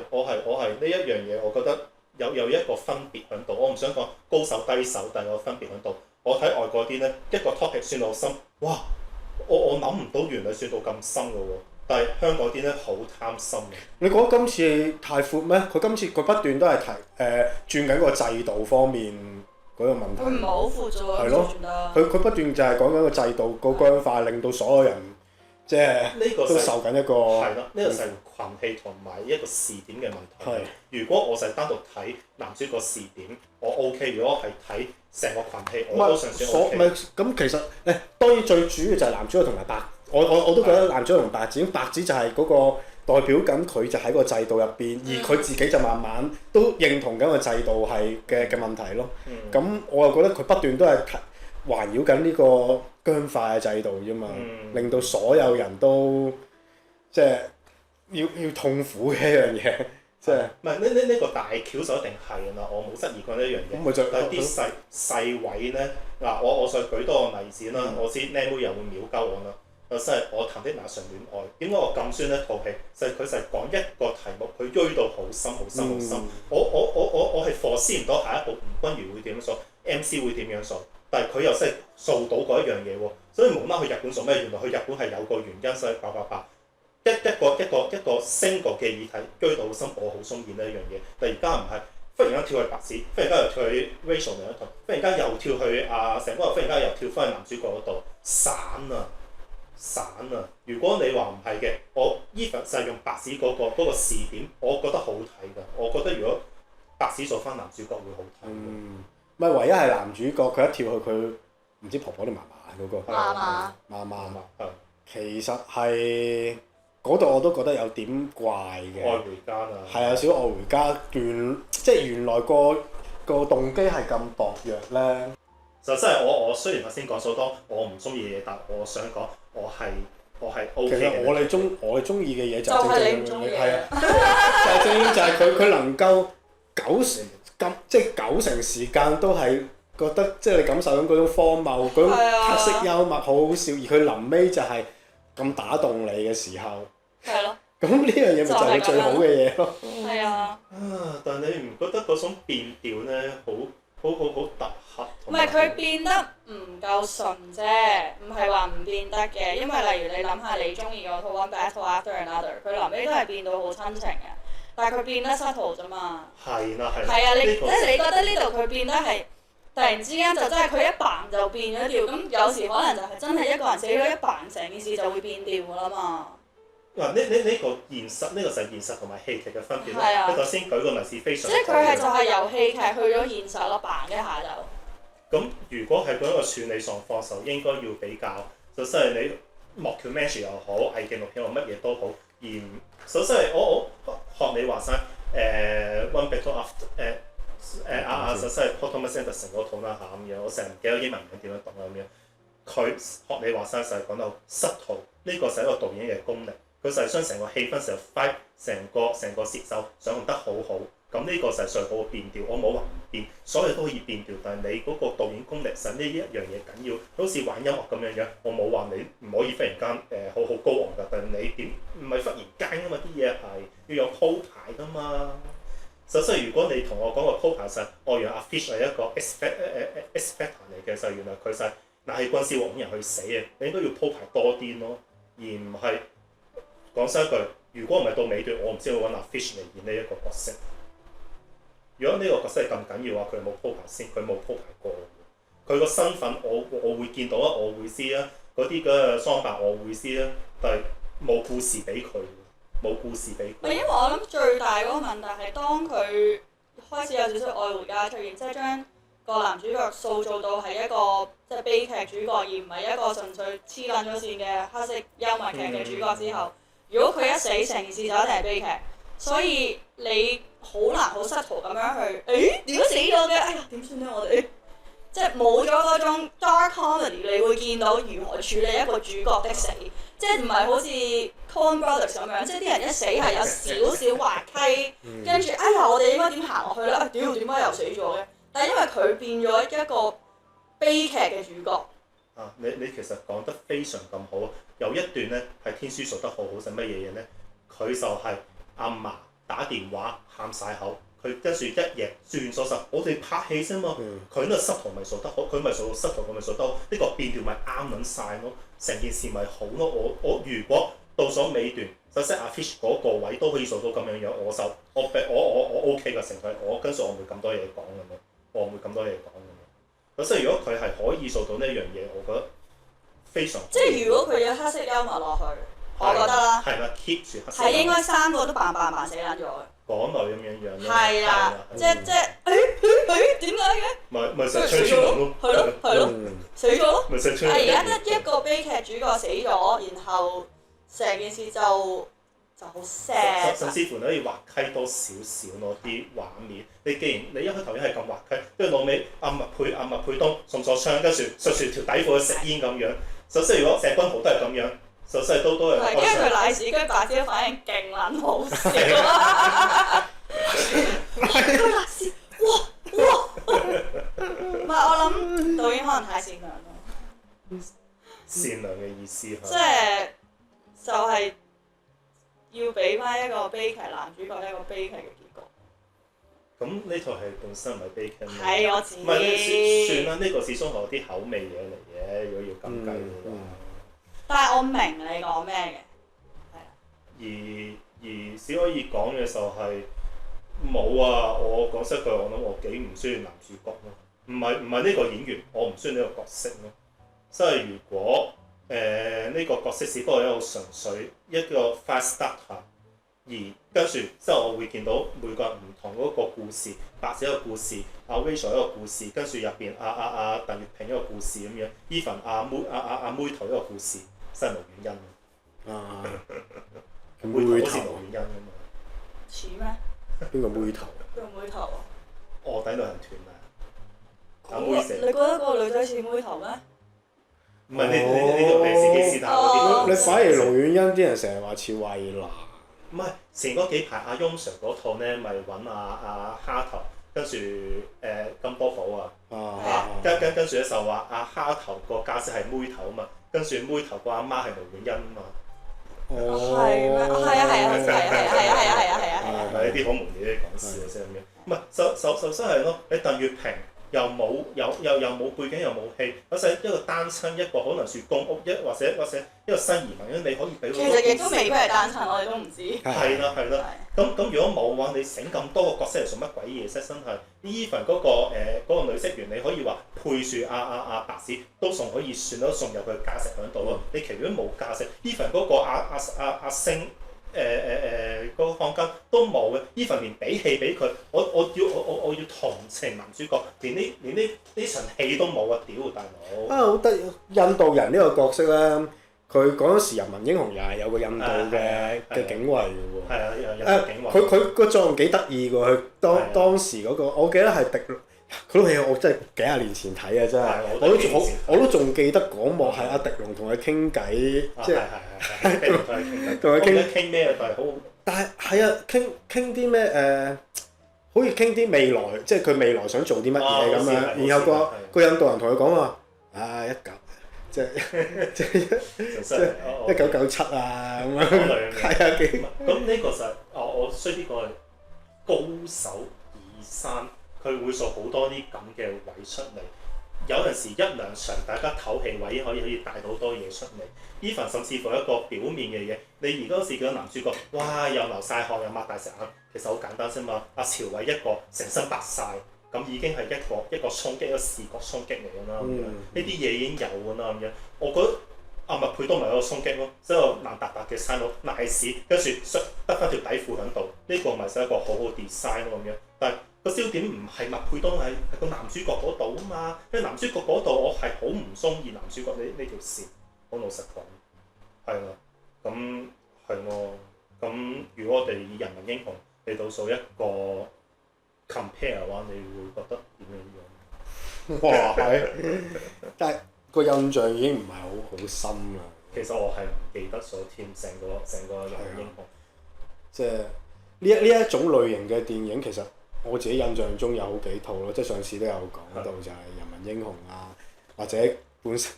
呢一樣嘢，我覺得有一個分別喺度。我唔想講高手低手，但係有分別喺度。我睇外國啲咧，一個 topic 算到深，哇！我諗唔到原來算到咁深嘅喎。但係香港啲咧好貪心嘅。你覺得今次太闊咩？佢今次佢不斷都係轉緊個制度方面嗰個問題。佢唔係好闊啫喎，係咯，佢不斷就係講緊個制度個僵化，令到所有人即係都受緊一個。係啦，呢個就係群戲同埋一個視點嘅問題。係。如果我就係單獨睇男主角視點，我 OK；如果係睇成個群戲，我都尚算 OK。咁其實當然最主要就係男主角同埋白，我都覺得男主角同白紙就係嗰個代表緊佢就喺個制度入邊，而佢自己就慢慢都認同緊個制度係嘅問題咯。咁我又覺得佢不斷都係環繞緊呢個僵化嘅制度啫嘛，令到所有人都即係要痛苦嘅一樣嘢。即係唔係呢個大橋就一定係㗎啦，我冇質疑過呢一樣嘢。但係啲細位咧，嗱我再舉多個例子啦，我知靚妹又會秒鳩我啦。就係我談的那場戀愛，點解我咁中意一套戲？就係佢就係講一個題目，佢追到好深、好深、好深。我係 foresee 唔到下一步吳君如會點樣做 ，MC 會點樣做，但係佢又真係做到嗰一樣嘢喎。所以無啦啦去日本做咩？原來去日本係有個原因，所以叭一個 single 嘅議題追到好深，我好中意呢一樣嘢。但而家唔係。忽然間跳去白紙，忽然間又跳去 Rachel 另一套，忽然間又跳去成哥，忽然間又跳翻去男主角嗰度，散啊！如果你話唔係嘅，我 even 就係用白紙嗰個視點，我覺得好睇㗎。我覺得如果白紙做翻男主角會好睇。咪唯一係男主角佢一跳去佢唔知婆婆定嫲嫲嗰個。嫲嫲。其實係。嗰度我都覺得有點怪嘅，愛回家啊，係啊，少愛回家即係原來個動機係咁薄弱咧。就真係我雖然頭先講咗好多我唔中意嘅嘢，但我想講我係 OK 嘅。其實我哋中意嘅嘢就係你唔中意嘅，係啊，就係佢能夠九成時間都係覺得即係你感受到嗰種荒謬、嗰種黑色幽默，好好笑，而佢臨尾就係咁打動你嘅時候。係咯，咁呢樣嘢咪就係最好嘅嘢咯。係啊。但係你唔覺得嗰種變調咧，好突兀？唔係佢變得唔夠順啫，唔係話唔變得嘅。因為例如你諗下你中意嗰套 One Battle After Another， 佢臨尾都係變到好親情嘅，但係佢變得失途啫嘛。係啦。係啊，你覺得呢度佢變得係突然之間就真係佢一扮就變咗調，咁有時可能就係真係一個人死咗一扮，成件事就會變調㗎啦嘛。嗱，呢個現實，呢個就係現實同埋戲劇嘅分別咯。你頭先舉個例子非常。即係佢係就係由戲劇去咗現實咯，扮一下就。咁如果係嗰一個處理狀況就應該要比較，就真係你documentary又好，偽紀錄片又乜嘢都好，而首先係我學你話齋One Battle After 就真係 Paul Thomas Anderson 嗰套啦嚇咁樣，我成日唔記得英文名點樣讀啦咁樣。佢學你話齋就係講到失途，呢個就係一個導演嘅功力。佢就係將成個氣氛、成個節奏掌控得好好，咁呢個就係最好嘅變調。我冇話唔變，所有都可以變調，但係你嗰個導演功力實呢一樣嘢緊要，好似玩音樂咁樣樣。我冇話你唔可以忽然間好高昂㗎，但係你點唔係忽然間㗎嘛？啲嘢係要有鋪排㗎嘛。首先，如果你同我講個鋪排實，我原來阿 Fish 係一個 expecter 嚟嘅，就原來佢就係嗱係軍師揾人去死嘅，你應該要鋪排多啲咯，而唔係。講真一句，如果唔係到尾段，我唔知會揾阿 Fish 嚟演呢一個角色。如果呢個角色係咁緊要嘅話，佢冇鋪排先，佢冇鋪排過。佢個身份我會見到啊，我會知啊。嗰啲嘅裝扮我會知啊，但係冇故事俾佢，冇故事俾佢。因為我諗最大嗰個問題係當佢開始有少少愛回家出現，即係將個男主角塑造到係一個即係悲劇主角，而唔係一個純粹黐撚咗線嘅黑色幽默劇嘅主角之後。如果佢一死，成件事就一定係悲劇，所以你好難好失途咁樣去，點解死咗嘅？哎呀，點算咧？我哋即係冇咗嗰種 dark comedy， 你會見到如何處理一個主角的死，即係唔係好似 Coen Brothers 咁樣，即係啲人一死係有少少滑稽，跟住哎呀，我哋應該點行落去咧？屌，點解又死咗嘅？但係因為佢變咗一個悲劇嘅主角。你其實講得非常咁好，有一段咧係天書做得好好，係乜嘢嘢咧？佢就係阿嫲打電話喊晒口，佢跟住一夜轉咗實，我哋拍戲啫嘛，佢呢個失途咪做得好，佢咪做到失途，佢咪做得好，呢個變調咪啱撚晒咯，成件事咪好咯。我如果到咗尾段，就即係阿 Fish 嗰個位都可以做到咁樣樣，我 OK 嘅成佢，我跟住我唔會咁多嘢講咁樣，我唔會咁多嘢講咁樣。咁所以如果佢係可以做到呢樣嘢，我覺得非常好。即係如果佢有黑色幽默落去，我覺得啦，係啦 keep 住黑色。係應該三個都扮死撚咗嘅。港女咁樣樣咯。係啦，即點解嘅？咪石川村咯。係咯，死咗咯。咪石川。而家得一個悲劇主角死咗，然後成件事就好 sad。甚至乎你可以滑稽多少少攞啲畫面。你既然你一開頭已經係咁滑稽，跟住老尾阿麥佩東送咗槍，跟住著住條底褲去食煙咁樣。首先如果謝君豪都係咁樣，首先都係。係，因為佢奶屎居白椒反應勁撚好笑。佢奶屎，哇！唔係我諗導演可能太善良咯。善良嘅意思係。即係俾翻一個悲劇男主角一個悲劇嘅結局。咁呢套係本身唔係悲劇咩？係我知。唔係算啦，呢個始終係有啲口味嘢嚟嘅，如果要咁計嘅話。但係我明你講咩嘅，係啊。而只可以講嘅就係冇啊！我講實句，我諗我幾唔需要男主角咯。唔係呢個演員，我唔需要呢個角色咯。即係如果呢個角色只不過係一個純粹一個 fast starter， 而跟住之後我會見到每個人唔同嗰個故事，白姐一個故事，阿 Rachel 一個故事，跟住入邊阿鄧月平一個故事咁樣 ，even 阿妹頭一個故事，真係無遠因啊！妹頭好似無遠因咁嘛？似咩？邊個妹頭？邊個妹頭啊？臥底旅行團啊！阿妹姐，你覺得嗰個女仔似妹頭咩？唔係呢度係自己試下嗰啲。你反而盧遠欣啲人成日話似衛蘭。唔係前嗰幾排阿翁 Sir 嗰套咧，咪揾阿蝦頭，跟住金波寶啊，跟住咧就話阿蝦頭個家姐係妹頭啊嘛，跟住妹頭個阿媽係盧遠欣啊嘛。係咩？係啊！呢啲好無聊啲講笑嘅啫咁樣。唔係就真係咯，你鄧月平又冇背景又冇戲，或者一個單親，一個可能住公屋，或者一個新移民，你可以俾到。其實亦都未必係單親，我哋都唔知。係啦。咁如果冇嘅話，你整咁多個角色嚟做乜鬼嘢啫？真係 even 嗰個女職員，你可以話配住阿白子都仲可以算得送入佢價值喺度咯。你其餘都冇價值 even 嗰個阿星。嗰個放金都冇嘅 even 連俾戲俾佢，我要同情男主角，連呢層戲都冇啊！屌大佬好得意，印度人呢個角色咧，佢嗰陣時《人民英雄》又係有個印度嘅警衛嘅喎。係啊，有警衛。佢個作用幾得意㗎，佢當時嗰個，我記得係迪龍。嗰套戲我真係幾廿年前睇啊！真係，我都仲記得嗰幕係阿迪龍同佢傾偈，即係同佢傾咩？但係係啊，傾啲咩好似傾啲未來，即係佢未來想做啲乜嘢咁樣。然後個印度人同佢講話即係1997啊咁樣。係啊，咁呢個就係我衰啲講係高手二三。佢會做好多啲咁嘅位出嚟，有陣時一兩場大家唞氣位可以帶到好多嘢出嚟。even 甚至乎一個表面嘅嘢，你而家時見到男主角，哇又流晒汗又擘大隻眼，其實好簡單啫嘛。阿朝偉一個成身白晒，咁已經係一個衝擊，一個視覺衝擊嚟㗎啦。呢啲嘢已經有㗎啦咁樣。我覺得阿麥佩都咪一個衝擊咯，即係個爛白白嘅山佬賴屎，跟住得翻條底褲喺度，呢個咪就係一個好好 design 咯咁樣。但係個焦點唔係麥佩東，係個男主角嗰度啊嘛，因為男主角嗰度我係好唔中意男主角呢條線，好老實講，係啦，咁係咯，咁如果我哋以人民英雄嚟到做一個 compare 嘅話，你會覺得點樣樣？哇係，但係個印象已經唔係好深啦。其實我係唔記得咗添，成個人民英雄，即係呢一種類型嘅電影其實。我自己印象中有好幾套咯，即係上次都有講到就係《人民英雄》啊，或者本身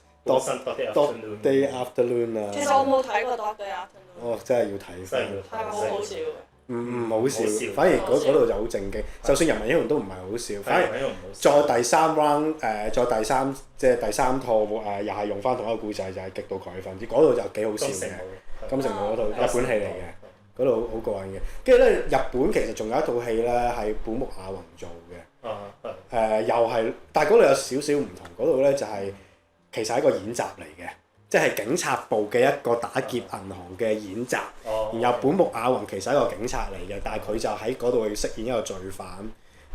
Day Afternoon 啊。其實我冇睇過 Day Afternoon。哦，真係要睇翻。係咪好好笑？唔好笑，反而嗰度就好正經。就算《人民英雄》都唔係好笑，反而再第三 round 再第三套又係用翻同一個故仔，就係《極度狂熱分子》，嗰度就幾好笑嘅。金城武嗰套日本戲嚟嘅。嗰度好過癮嘅，跟住咧日本其實仲有一套戲咧係本木雅弘做嘅，又係，但係嗰度有少少唔同，嗰度咧就係其實係一個演習嚟嘅，即係警察部嘅一個打劫銀行嘅演習，然後本木雅弘其實係一個警察嚟嘅，但係佢就喺嗰度飾演一個罪犯，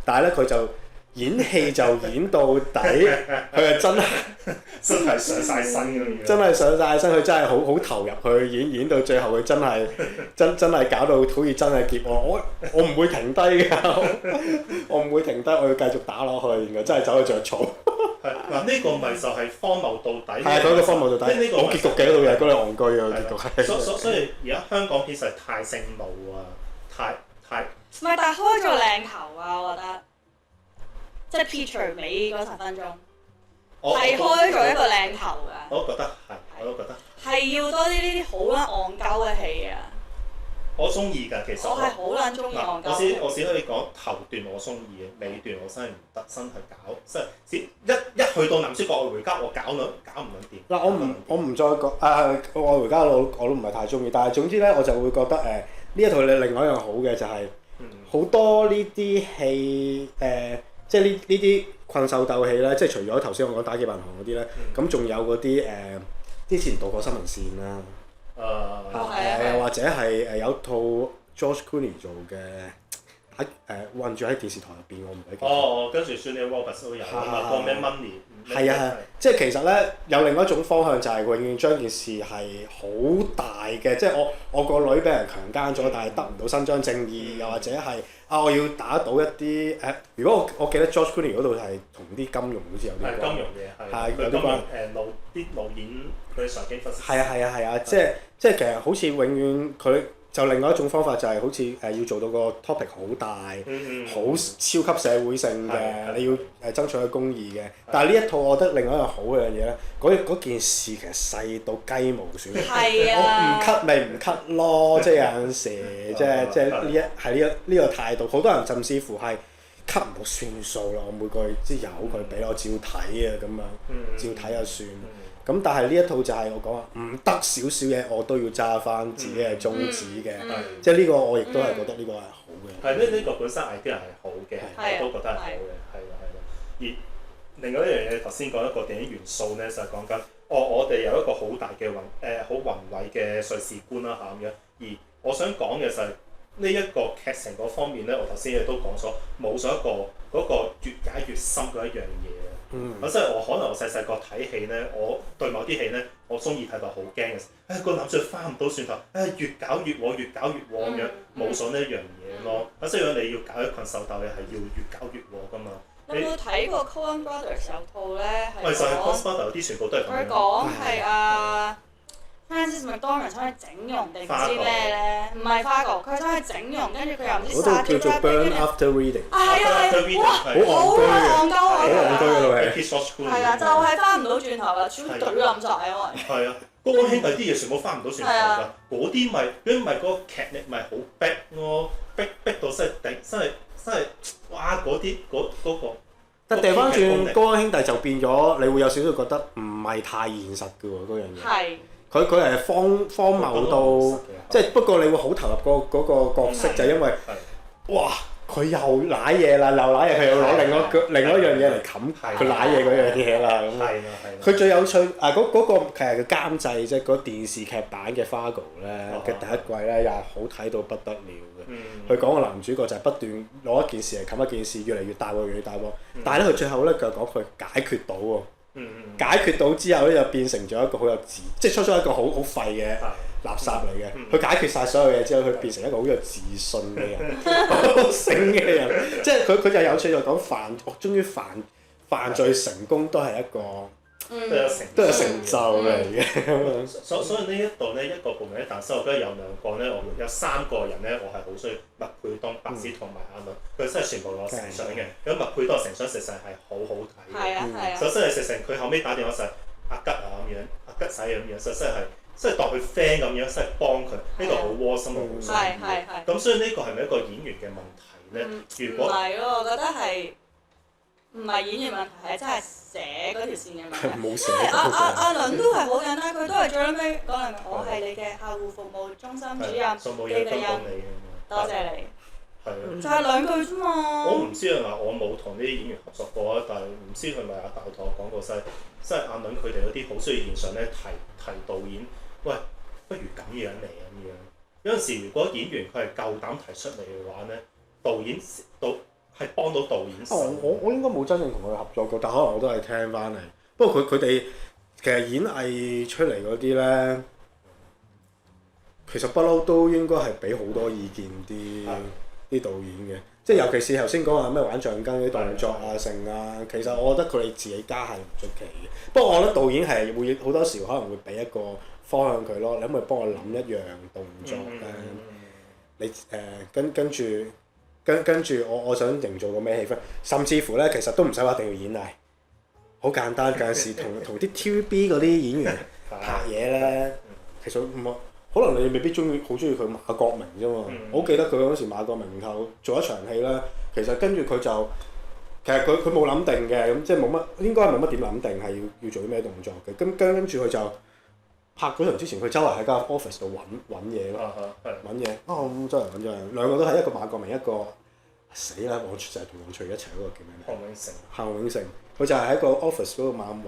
但係咧佢就演戲就演到底，佢係真係上晒身咁樣。真係上晒身，佢真係好投入去演到最後，佢真係搞到好似真係劫案，我唔會停低㗎，我唔會停低，我要繼續打落去，然後真係走去着草。嗱呢個咪就係荒謬到底。係嗰個荒謬到底。冇結局嘅嗰度嘢，嗰度戇居嘅結局係。所以而家香港片實係太正路啊，太。唔係，但係開咗靚頭啊，我覺得。即係撇除尾嗰10分鐘，係開咗一個靚頭㗎。我都覺得係，我都覺得。係要多啲呢啲好撚戇鳩嘅戲啊！我中意㗎，其實我係好撚中意嗱，戇鳩。我只可以講頭段我中意嘅，尾段我真係唔得，真係搞，真係一去到男主角愛回家，我搞唔撚掂。嗱，我唔再講愛回家我都唔係太中意，但係總之咧我就會覺得呢一套另外一樣好嘅就係好多呢啲戲即係呢啲困獸鬥戲咧，即係除咗頭先我講打劫銀行嗰啲咧，咁仲有嗰啲之前渡過新聞線啦。又或者係有套 George Clooney 做嘅韞住喺電視台入邊，我唔記得。跟住 Julia Roberts 都有啊，個咩 Money。係啊，即係其實咧有另外一種方向，就係永遠將件事係好大嘅，即係我個女俾人強姦咗，但係得唔到伸張正義，又或者係我要打倒一啲如果我記得 George Clooney 嗰度係同啲金融好似有啲關係。金融嘢係有啲關啲路演佢上經分析。係啊，即係其實好似永遠佢就另外一種方法就係好似要做到個 topic 好大，好超級社會性嘅，你要爭取個公義嘅。但係呢一套我覺得另外一樣好嘅樣嘢咧，嗰件事其實細到雞毛蒜皮。我唔 cut 咪唔 cut 咯，即係有陣時即係呢個態度，好多人甚至乎係 cut 唔到算數啦。我每個月即係由佢俾我照睇啊咁樣，照睇就算。咁但係呢一套就係我講話唔得少少嘢，我都要揸翻自己嘅宗旨嘅，即係呢個我亦都係覺得呢個係好嘅。係呢個本身 idea 係好嘅，我都覺得係好嘅，係啦。而另外一樣嘢頭先講一個電影元素咧，就係講緊我哋有一個好大嘅好宏偉嘅瑞士觀啦嚇咁樣。而我想講嘅就係呢一個劇情嗰方面咧，我頭先亦都講咗冇咗一個嗰個越解越深嗰一樣嘢。咁所以我可能我細細個睇戲咧，我對某啲戲咧，我中意睇到好驚嘅。個男主角翻唔到轉頭，越搞越禍，越搞越禍咁樣，冇咗呢一樣嘢咯。所以你要搞一群獸鬥嘅係要越搞越禍噶嘛。你有冇睇過 Coen Brothers 有套咧係就係 Coen Brothers 啲全部都係咁樣。佢講係Francis McDormand 想去整容定唔知咩咧？唔係花國，佢想去整容，跟住佢又唔知殺咗叫做 Burn After Reading。哇！好戇鳩啊！好戇居嗰套戲。係啊，就係翻唔到轉頭啦，全部懟冧曬因為。係啊，嗰個兄弟啲嘢全部翻唔到轉頭㗎，嗰啲咪嗰個劇力咪好逼咯，逼到真係頂，真係哇！嗰個。但掉翻轉，嗰個兄弟就變咗，你會有少少覺得唔係太現實嘅喎，嗰樣嘢。係。佢係荒謬到，即係不過你會好投入嗰個角色，就因為哇佢又舐嘢啦，佢又攞另外一樣嘢嚟冚佢舐嘢嗰樣嘢啦咁。佢最有趣嗰個其實佢監製即係嗰電視劇版嘅《Fargo》咧嘅第一季咧，又係好睇到不得了嘅。佢講個男主角就係不斷攞一件事嚟冚一件事，越嚟越大鑊，越嚟越大鑊。但係咧佢最後咧就講佢解決到喎。解決到之後咧，就變成咗一個好有即係初一個好廢嘅垃圾嚟嘅。佢解決晒所有嘢之後，佢變成一個好有自信嘅人，好醒嘅人。即係佢就有趣就講終於犯罪成功都係一個都有成就嚟嘅。所以呢一度咧一個部門咧，但係我覺得有兩個咧，我有三個人咧，我係好中意麥沛東、白只同埋阿倫，佢真係全部攞成相嘅。咁麥沛東成相實實係好好睇嘅。係啊。首先係實成佢後尾打電話就係阿吉啊咁樣，阿吉仔咁樣，實質係即係當佢 friend 咁樣，即係幫佢，呢度好窩心啊，好想要。咁所以呢個係咪一個演員嘅問題咧？如果唔係咯，我覺得係。唔係演員問題，係真係寫嗰條線嘅問題。因為阿倫都係好簡單，佢都係最尾講嚟，我係你嘅客戶服務中心主任，記得人，多謝你。係啊。就係兩句啫嘛。我唔知啊，我冇同呢啲演員合作過啊，但係唔知係咪阿大同我講過即係阿倫佢哋嗰啲好需要現場咧提導演，喂，不如咁樣嚟咁樣。有陣時如果演員佢係夠膽提出嚟嘅話咧，導演係幫到導演。我應該冇真正同佢合作過，但可能我都係聽翻嚟。不過佢哋其實演藝出嚟嗰啲咧，其實不嬲都應該係俾好多意見啲導演嘅。即係尤其是頭先講話咩玩橡筋啲動作啊、成啊，其實我覺得佢哋自己加係唔出奇嘅。不過我覺得導演係會好多時可能會俾一個方向佢咯，你可唔可以幫我諗一樣動作咧？你跟住我想營造個咩氣氛，甚至乎咧其實都唔使話一定要演藝，好簡單。有陣時同啲 TVB 嗰啲演員拍嘢咧，其實可能你未必好中意佢馬國明啫嘛。我好記得佢嗰時馬國明後做一場戲咧，其實跟住佢就其實佢冇諗定嘅，咁即係冇乜應該係冇乜點諗定係要做啲咩動作嘅。跟住佢就拍嗰場之前，佢周圍喺間 office 度揾嘢咯，揾嘢周圍揾咗人，兩個都係一個馬國明一個死啦！我就係同黃翠如一齊嗰個叫咩名？項永成，佢就係喺個 office 嗰度猛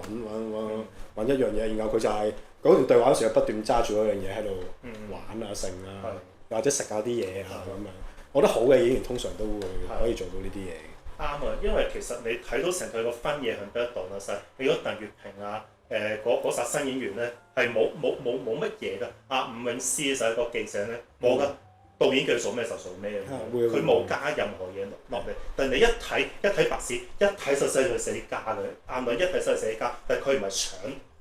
揾一樣嘢，然後佢就係嗰段對話嗰時，不斷揸住嗰樣嘢喺度玩啊、剩啊，或者食下啲嘢啊咁樣。我覺得好嘅演員通常都會可以做到呢啲嘢。啱啊，因為其實你睇到成佢個分野向邊一度啦，實你如果鄧月平啊嗰紮新演員咧係冇乜嘢㗎。吳永詩就係個記者咧冇㗎。導演叫佢做咩就做咩，佢冇加任何嘢落嚟。但係你一睇白紙，一睇就識佢寫加嘅，啱唔啱？一睇就寫加，但係佢唔係搶，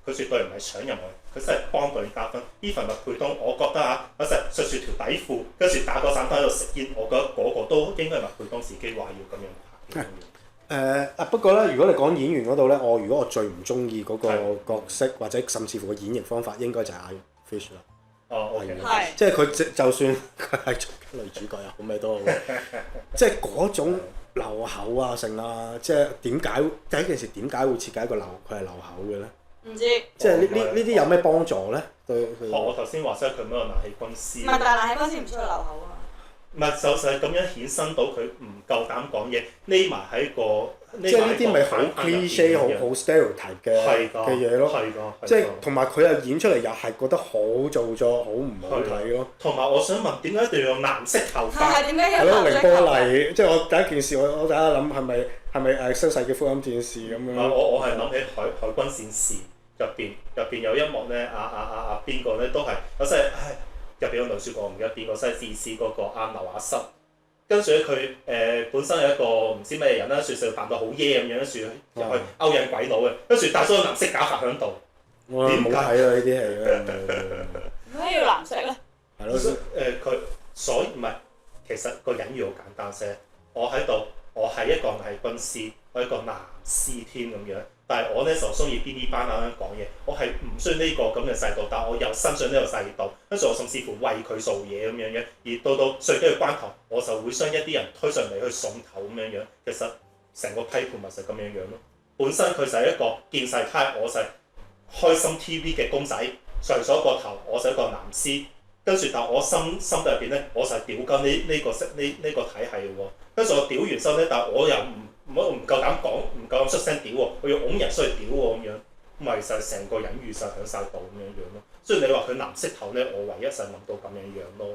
佢絕對唔係搶任何，佢真係幫導演加分。呢份麥沛東，我覺得嗰陣着住條底褲，跟住打個散燈喺度食煙，我覺得嗰個都應該係麥沛東自己話要咁樣拍。不過咧，如果你講演員嗰度咧，如果我最唔中意嗰個角色，或者甚至乎個演繹方法，應該就係阿 Fish 啦。OK，即係佢就算佢係女主角又好咩都好，即係嗰種漏口啊、剩啊，即係點解第一件事點解會設計一個佢係漏口嘅咧？唔知。即係呢啲有咩幫助咧？對我頭先話齋佢嗰個冷氣軍師。唔係，但係冷氣軍師唔需要漏口啊。唔係就係咁樣衍生到佢唔夠膽講嘢，匿埋喺個。即係呢啲咪好 cliche 好 stereotype 嘅嘢咯，即係同埋佢又演出嚟又係覺得好做作，好唔好睇咯。同埋我想問點解一定要用藍色頭髮？係點解要藍色頭髮？凌波麗，即係我第一件事，我第一諗係咪新世紀福音戰士咁樣？唔係我係諗起海軍戰士入邊有一幕咧，邊個咧都係有真係入邊有女主角，我唔記得邊個，真係自私嗰個劉雅瑟。跟住咧，佢本身係一個唔知咩人啦，説成扮到好耶咁樣，跟住入去勾引鬼佬嘅，跟住戴咗個藍色假髮喺度。我冇睇啊呢啲戲啊！點解要藍色咧？係咯，佢所以唔係，其實個隱喻好簡單啫。我喺度，我係一個偽軍師，我係一個藍絲添咁樣。但係我咧就中意邊啲班咁樣講嘢，我係唔需要呢個咁嘅制度，但係我又身上呢個制度，跟住我甚至乎為佢做嘢咁樣嘅，而到最緊要關頭，我就會將一啲人推上嚟去送頭咁樣樣。其實成個批判咪就係咁樣樣咯。本身佢就係一個建制派，我就係開心 TV 嘅公仔，上咗個頭，我就係一個藍絲，跟住但係我心底入邊咧，我就係屌緊呢個體系嘅喎。跟住我屌完之後咧，但係我又唔夠膽講，唔夠膽出聲屌喎，我要擁人出去屌喎咁樣，咁咪就係成個隱喻就響晒度咁樣樣咯。所以你話佢藍色頭咧，我唯一就諗到咁樣樣咯。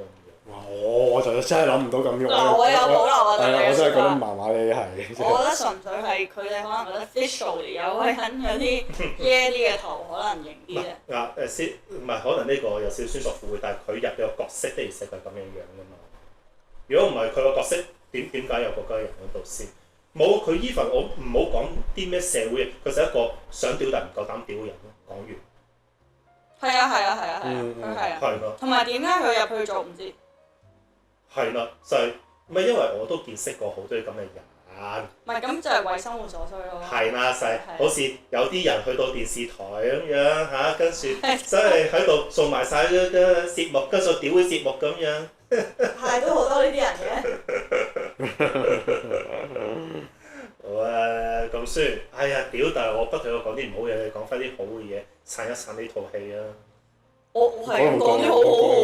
哇！我就真係諗唔到咁樣。我有保留啊！我真係覺得麻麻地係。我覺得純粹係佢哋可能覺得 visually 有個人有啲耶啲嘅頭可能型啲啫。先唔係可能呢個有少少酸索附會，但係佢入嘅角色的而且確係咁樣樣噶嘛。如果唔係佢個角色點解有個家人喺度先？冇佢 even 我唔好講啲咩社會嘢，佢就係一個想屌但唔夠膽屌嘅人咯。講完。係啊，佢係啊。係咯。同埋點解佢入去做唔知？係啦，就係唔係因為我都見識過好多啲咁嘅人。唔係咁就係為生活所需咯。係啦，就係好似有啲人去到電視台咁樣嚇，跟住真係喺度做埋晒嗰啲節目，跟住屌啲節目咁樣。係都好多呢啲人嘅。好啊，咁雖然哎呀屌，但係我不停我講啲唔好嘢，你講翻啲好嘅嘢，撐一撐呢套戲啊！我係講啲好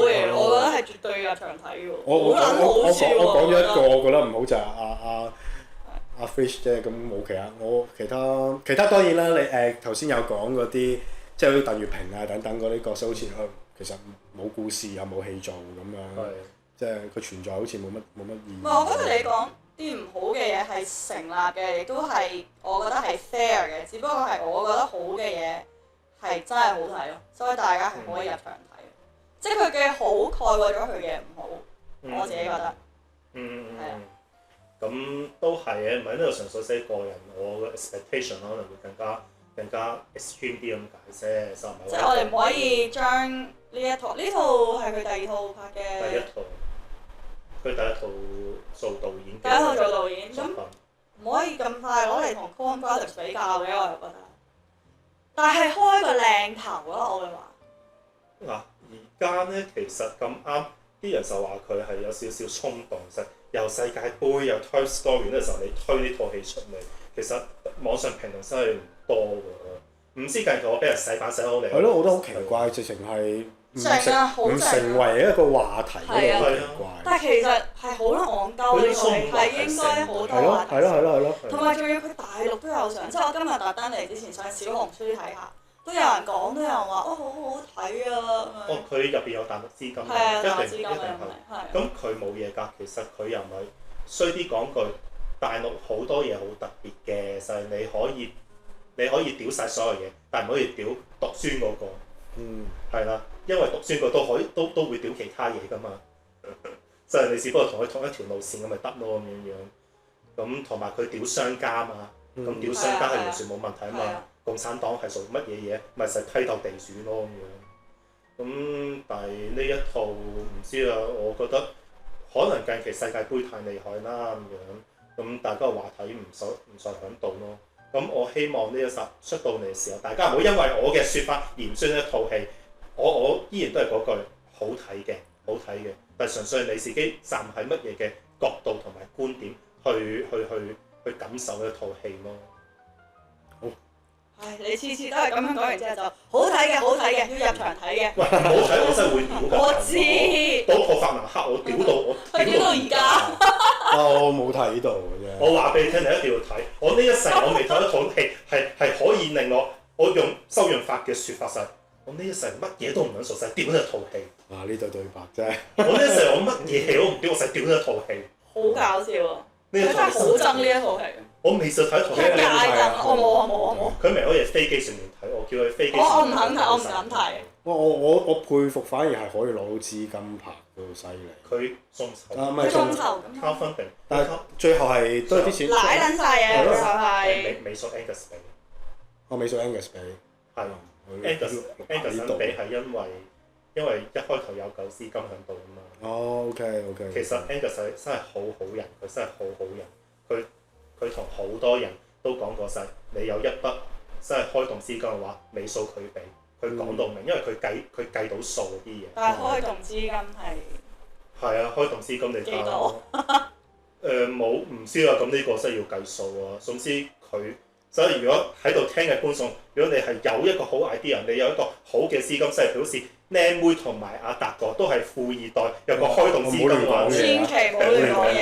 嘅嘢，我覺得係絕對入場睇喎。我講咗一個，我覺得唔好就係阿 Fish 啫，咁冇其他當然啦，你頭先有講嗰啲，即係好似鄧月平啊等等嗰啲角色，好似其實冇故事又冇戲做咁樣，即係佢存在好似冇乜意義。唔係，我覺得你講啲唔好嘅嘢係成立嘅，亦都係我覺得係 fair 嘅，只不過係我覺得好嘅嘢係真係好睇咯，所以大家係可以入場睇。即係佢嘅好蓋過咗佢嘅唔好，我自己覺得。係啊。咁都係嘅，唔係呢個純粹寫個人，我嘅 expectation 可能會更加 extreme 啲咁解啫，就唔係。即係我哋唔可以將呢套係佢第二套拍嘅。第一套，佢第一套做導演。第一套做導演，咁唔可以咁快攞嚟同 Coen Brothers 比較嘅，我又覺得。但係開個靚頭咯，我會話。嗱，間咧，其實咁啱啲人就話佢係有少少衝動，其實又世界盃又 Toy Story 嗰陣時候，你推呢套戲出嚟，其實網上評論真係唔多㗎。唔知近期我俾人洗版洗好嚟。係咯，我覺得好奇怪，直情係唔成為一個話題嗰個好奇怪。但係其實係好撚戇鳩呢套戲，係應該好多話題。係咯。同埋仲要佢大陸都有上，即係我今日特登嚟之前上小紅書睇下，都有人講，都有人話好好睇啊。佢入邊有大陸資金嘅，一定係。咁佢冇嘢㗎，其實佢又唔係衰啲講句，大陸好多嘢好特別嘅，就係你可以屌晒所有嘢，但係唔可以屌讀書嗰個。係啦，因為讀書個都會屌其他嘢㗎嘛。就係你只不過同佢同一條路線咁咪得咯咁樣。咁同埋佢屌商家嘛，咁屌商家係完全冇問題啊嘛。共產黨係屬乜嘢嘢，咪就係批鬥地主咯咁樣。咁但係呢一套唔知啊，我覺得可能近期世界盃太厲害啦咁樣，咁大家個話題唔再響度咯。咁我希望呢一集出到嚟嘅時候，大家唔好因為我嘅説法而唔中意一套戲。我依然都係嗰句好睇嘅，但係純粹係你自己站喺乜嘢嘅角度同埋觀點去感受一套戲咯。好。唉，你次次都係咁樣講完之後就好睇嘅，要入場睇嘅。喂，唔好睇我真係會屌㗎。我知。嗰套法文黑我屌到而家。我冇睇到嘅啫。我話俾你聽，你一定要睇。我呢一世我未睇一套戲係可以令我用周潤發嘅説法就係。我呢一世乜嘢都唔想做，就係屌一套戲。呢對對白啫。我呢一世我乜嘢戲都唔屌，我就係屌一套戲。好搞笑啊！佢真係好憎呢一套戲。我未試睇一套戲。我冇。佢咪可以喺飛機上面睇，我叫佢飛機。我唔肯睇。我佩服，反而係可以攞到資金拍到犀利。佢眾籌。佢眾籌咁。靠分定。但係最後係都係啲錢。賴撚晒嘢，最後係。美術 Angus 俾。美術 Angus 俾。係。Angus 俾係因為一開頭有嚿資金喺度啊嘛。OK。其實 Angus 真係好好人，佢真係好好人。佢同好多人都講過晒，你有一筆真係開動資金嘅話，尾數佢俾。佢講到明，因為佢計到數啲嘢。但係開動資金係。係啊，開動資金你幾多？冇唔知啊，咁呢個真係要計數啊。總之佢。所以如果喺度聽嘅觀眾，如果你係有一個好 idea，你有一個好嘅資金，即係好似靚妹同埋阿達哥都係富二代，有個開動資金嘅，千祈唔好亂講嘢。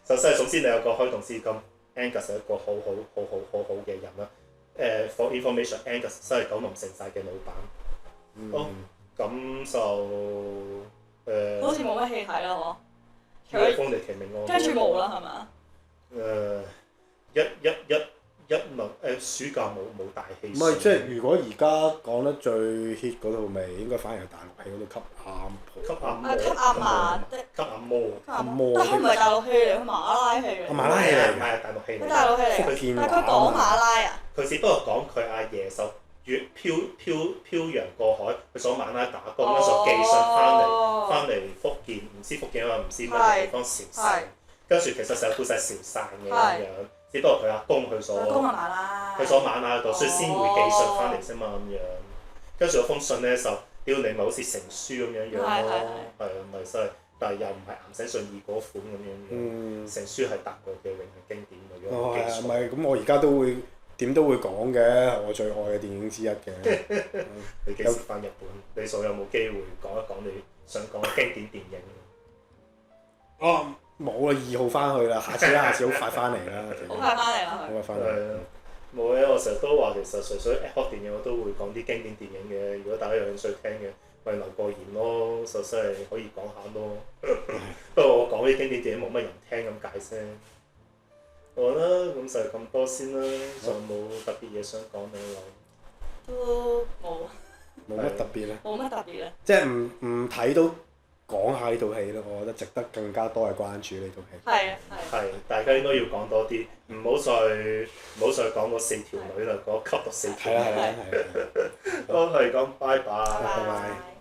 就真係總之你有個開動資金 ，Angus 係一個好嘅人啦。For information，Angus 真係九龍城寨嘅老闆。好，咁就好似冇乜戲睇啦嗬。風離其命跟住冇啦係嘛？一輪暑假冇大戲。唔係，即係如果而家講得最 hit 嗰套味，應該反而係大陸戲嗰套吸阿媽。吸阿魔。阿魔。但係唔係大陸戲嚟，佢馬拉戲嚟。馬拉戲嚟，唔係大陸戲嚟。佢大陸戲嚟。但係佢講馬拉啊。佢只不過講佢阿爺就越漂洋過海去咗馬拉打工，跟住寄信翻嚟福建，唔知福建啊，唔知乜嘢地方潮汕。跟住其實成日故事係潮汕嘅咁樣，只不過佢阿公去咗馬拉度，所以先會寄信翻嚟啫嘛咁樣。跟住嗰封信咧就屌你咪好似成書咁樣樣咯，係啊，咪真係，但係又唔係岩井俊二嗰款咁樣樣。成書係達哥嘅永恆經典嚟嘅。係咪咁？我而家都會點都會講嘅，我最愛嘅電影之一嘅。你幾時翻日本？你仲有冇機會講一講你想講嘅經典電影？冇啦，2號翻去啦，下次好快翻嚟啦。好快翻嚟啦！好快翻嚟。冇嘅，我成日都話其實純粹學電影我都會講啲經典電影嘅。如果大家有興趣聽嘅，咪留個言咯，就真係可以講下咯。不過我講啲經典電影冇乜人聽咁解啫。好啦，咁就咁多先啦。仲有冇特別嘢想講你諗？都冇。冇乜特別咧。冇乜特別咧。即係唔睇都講下呢套戲咯，我覺得值得更加多嘅關注呢套戲。係啊，係。大家應該要講多啲，唔好再講嗰4條女啦，嗰吸毒4條女。係啊。都係咁，拜拜。拜拜。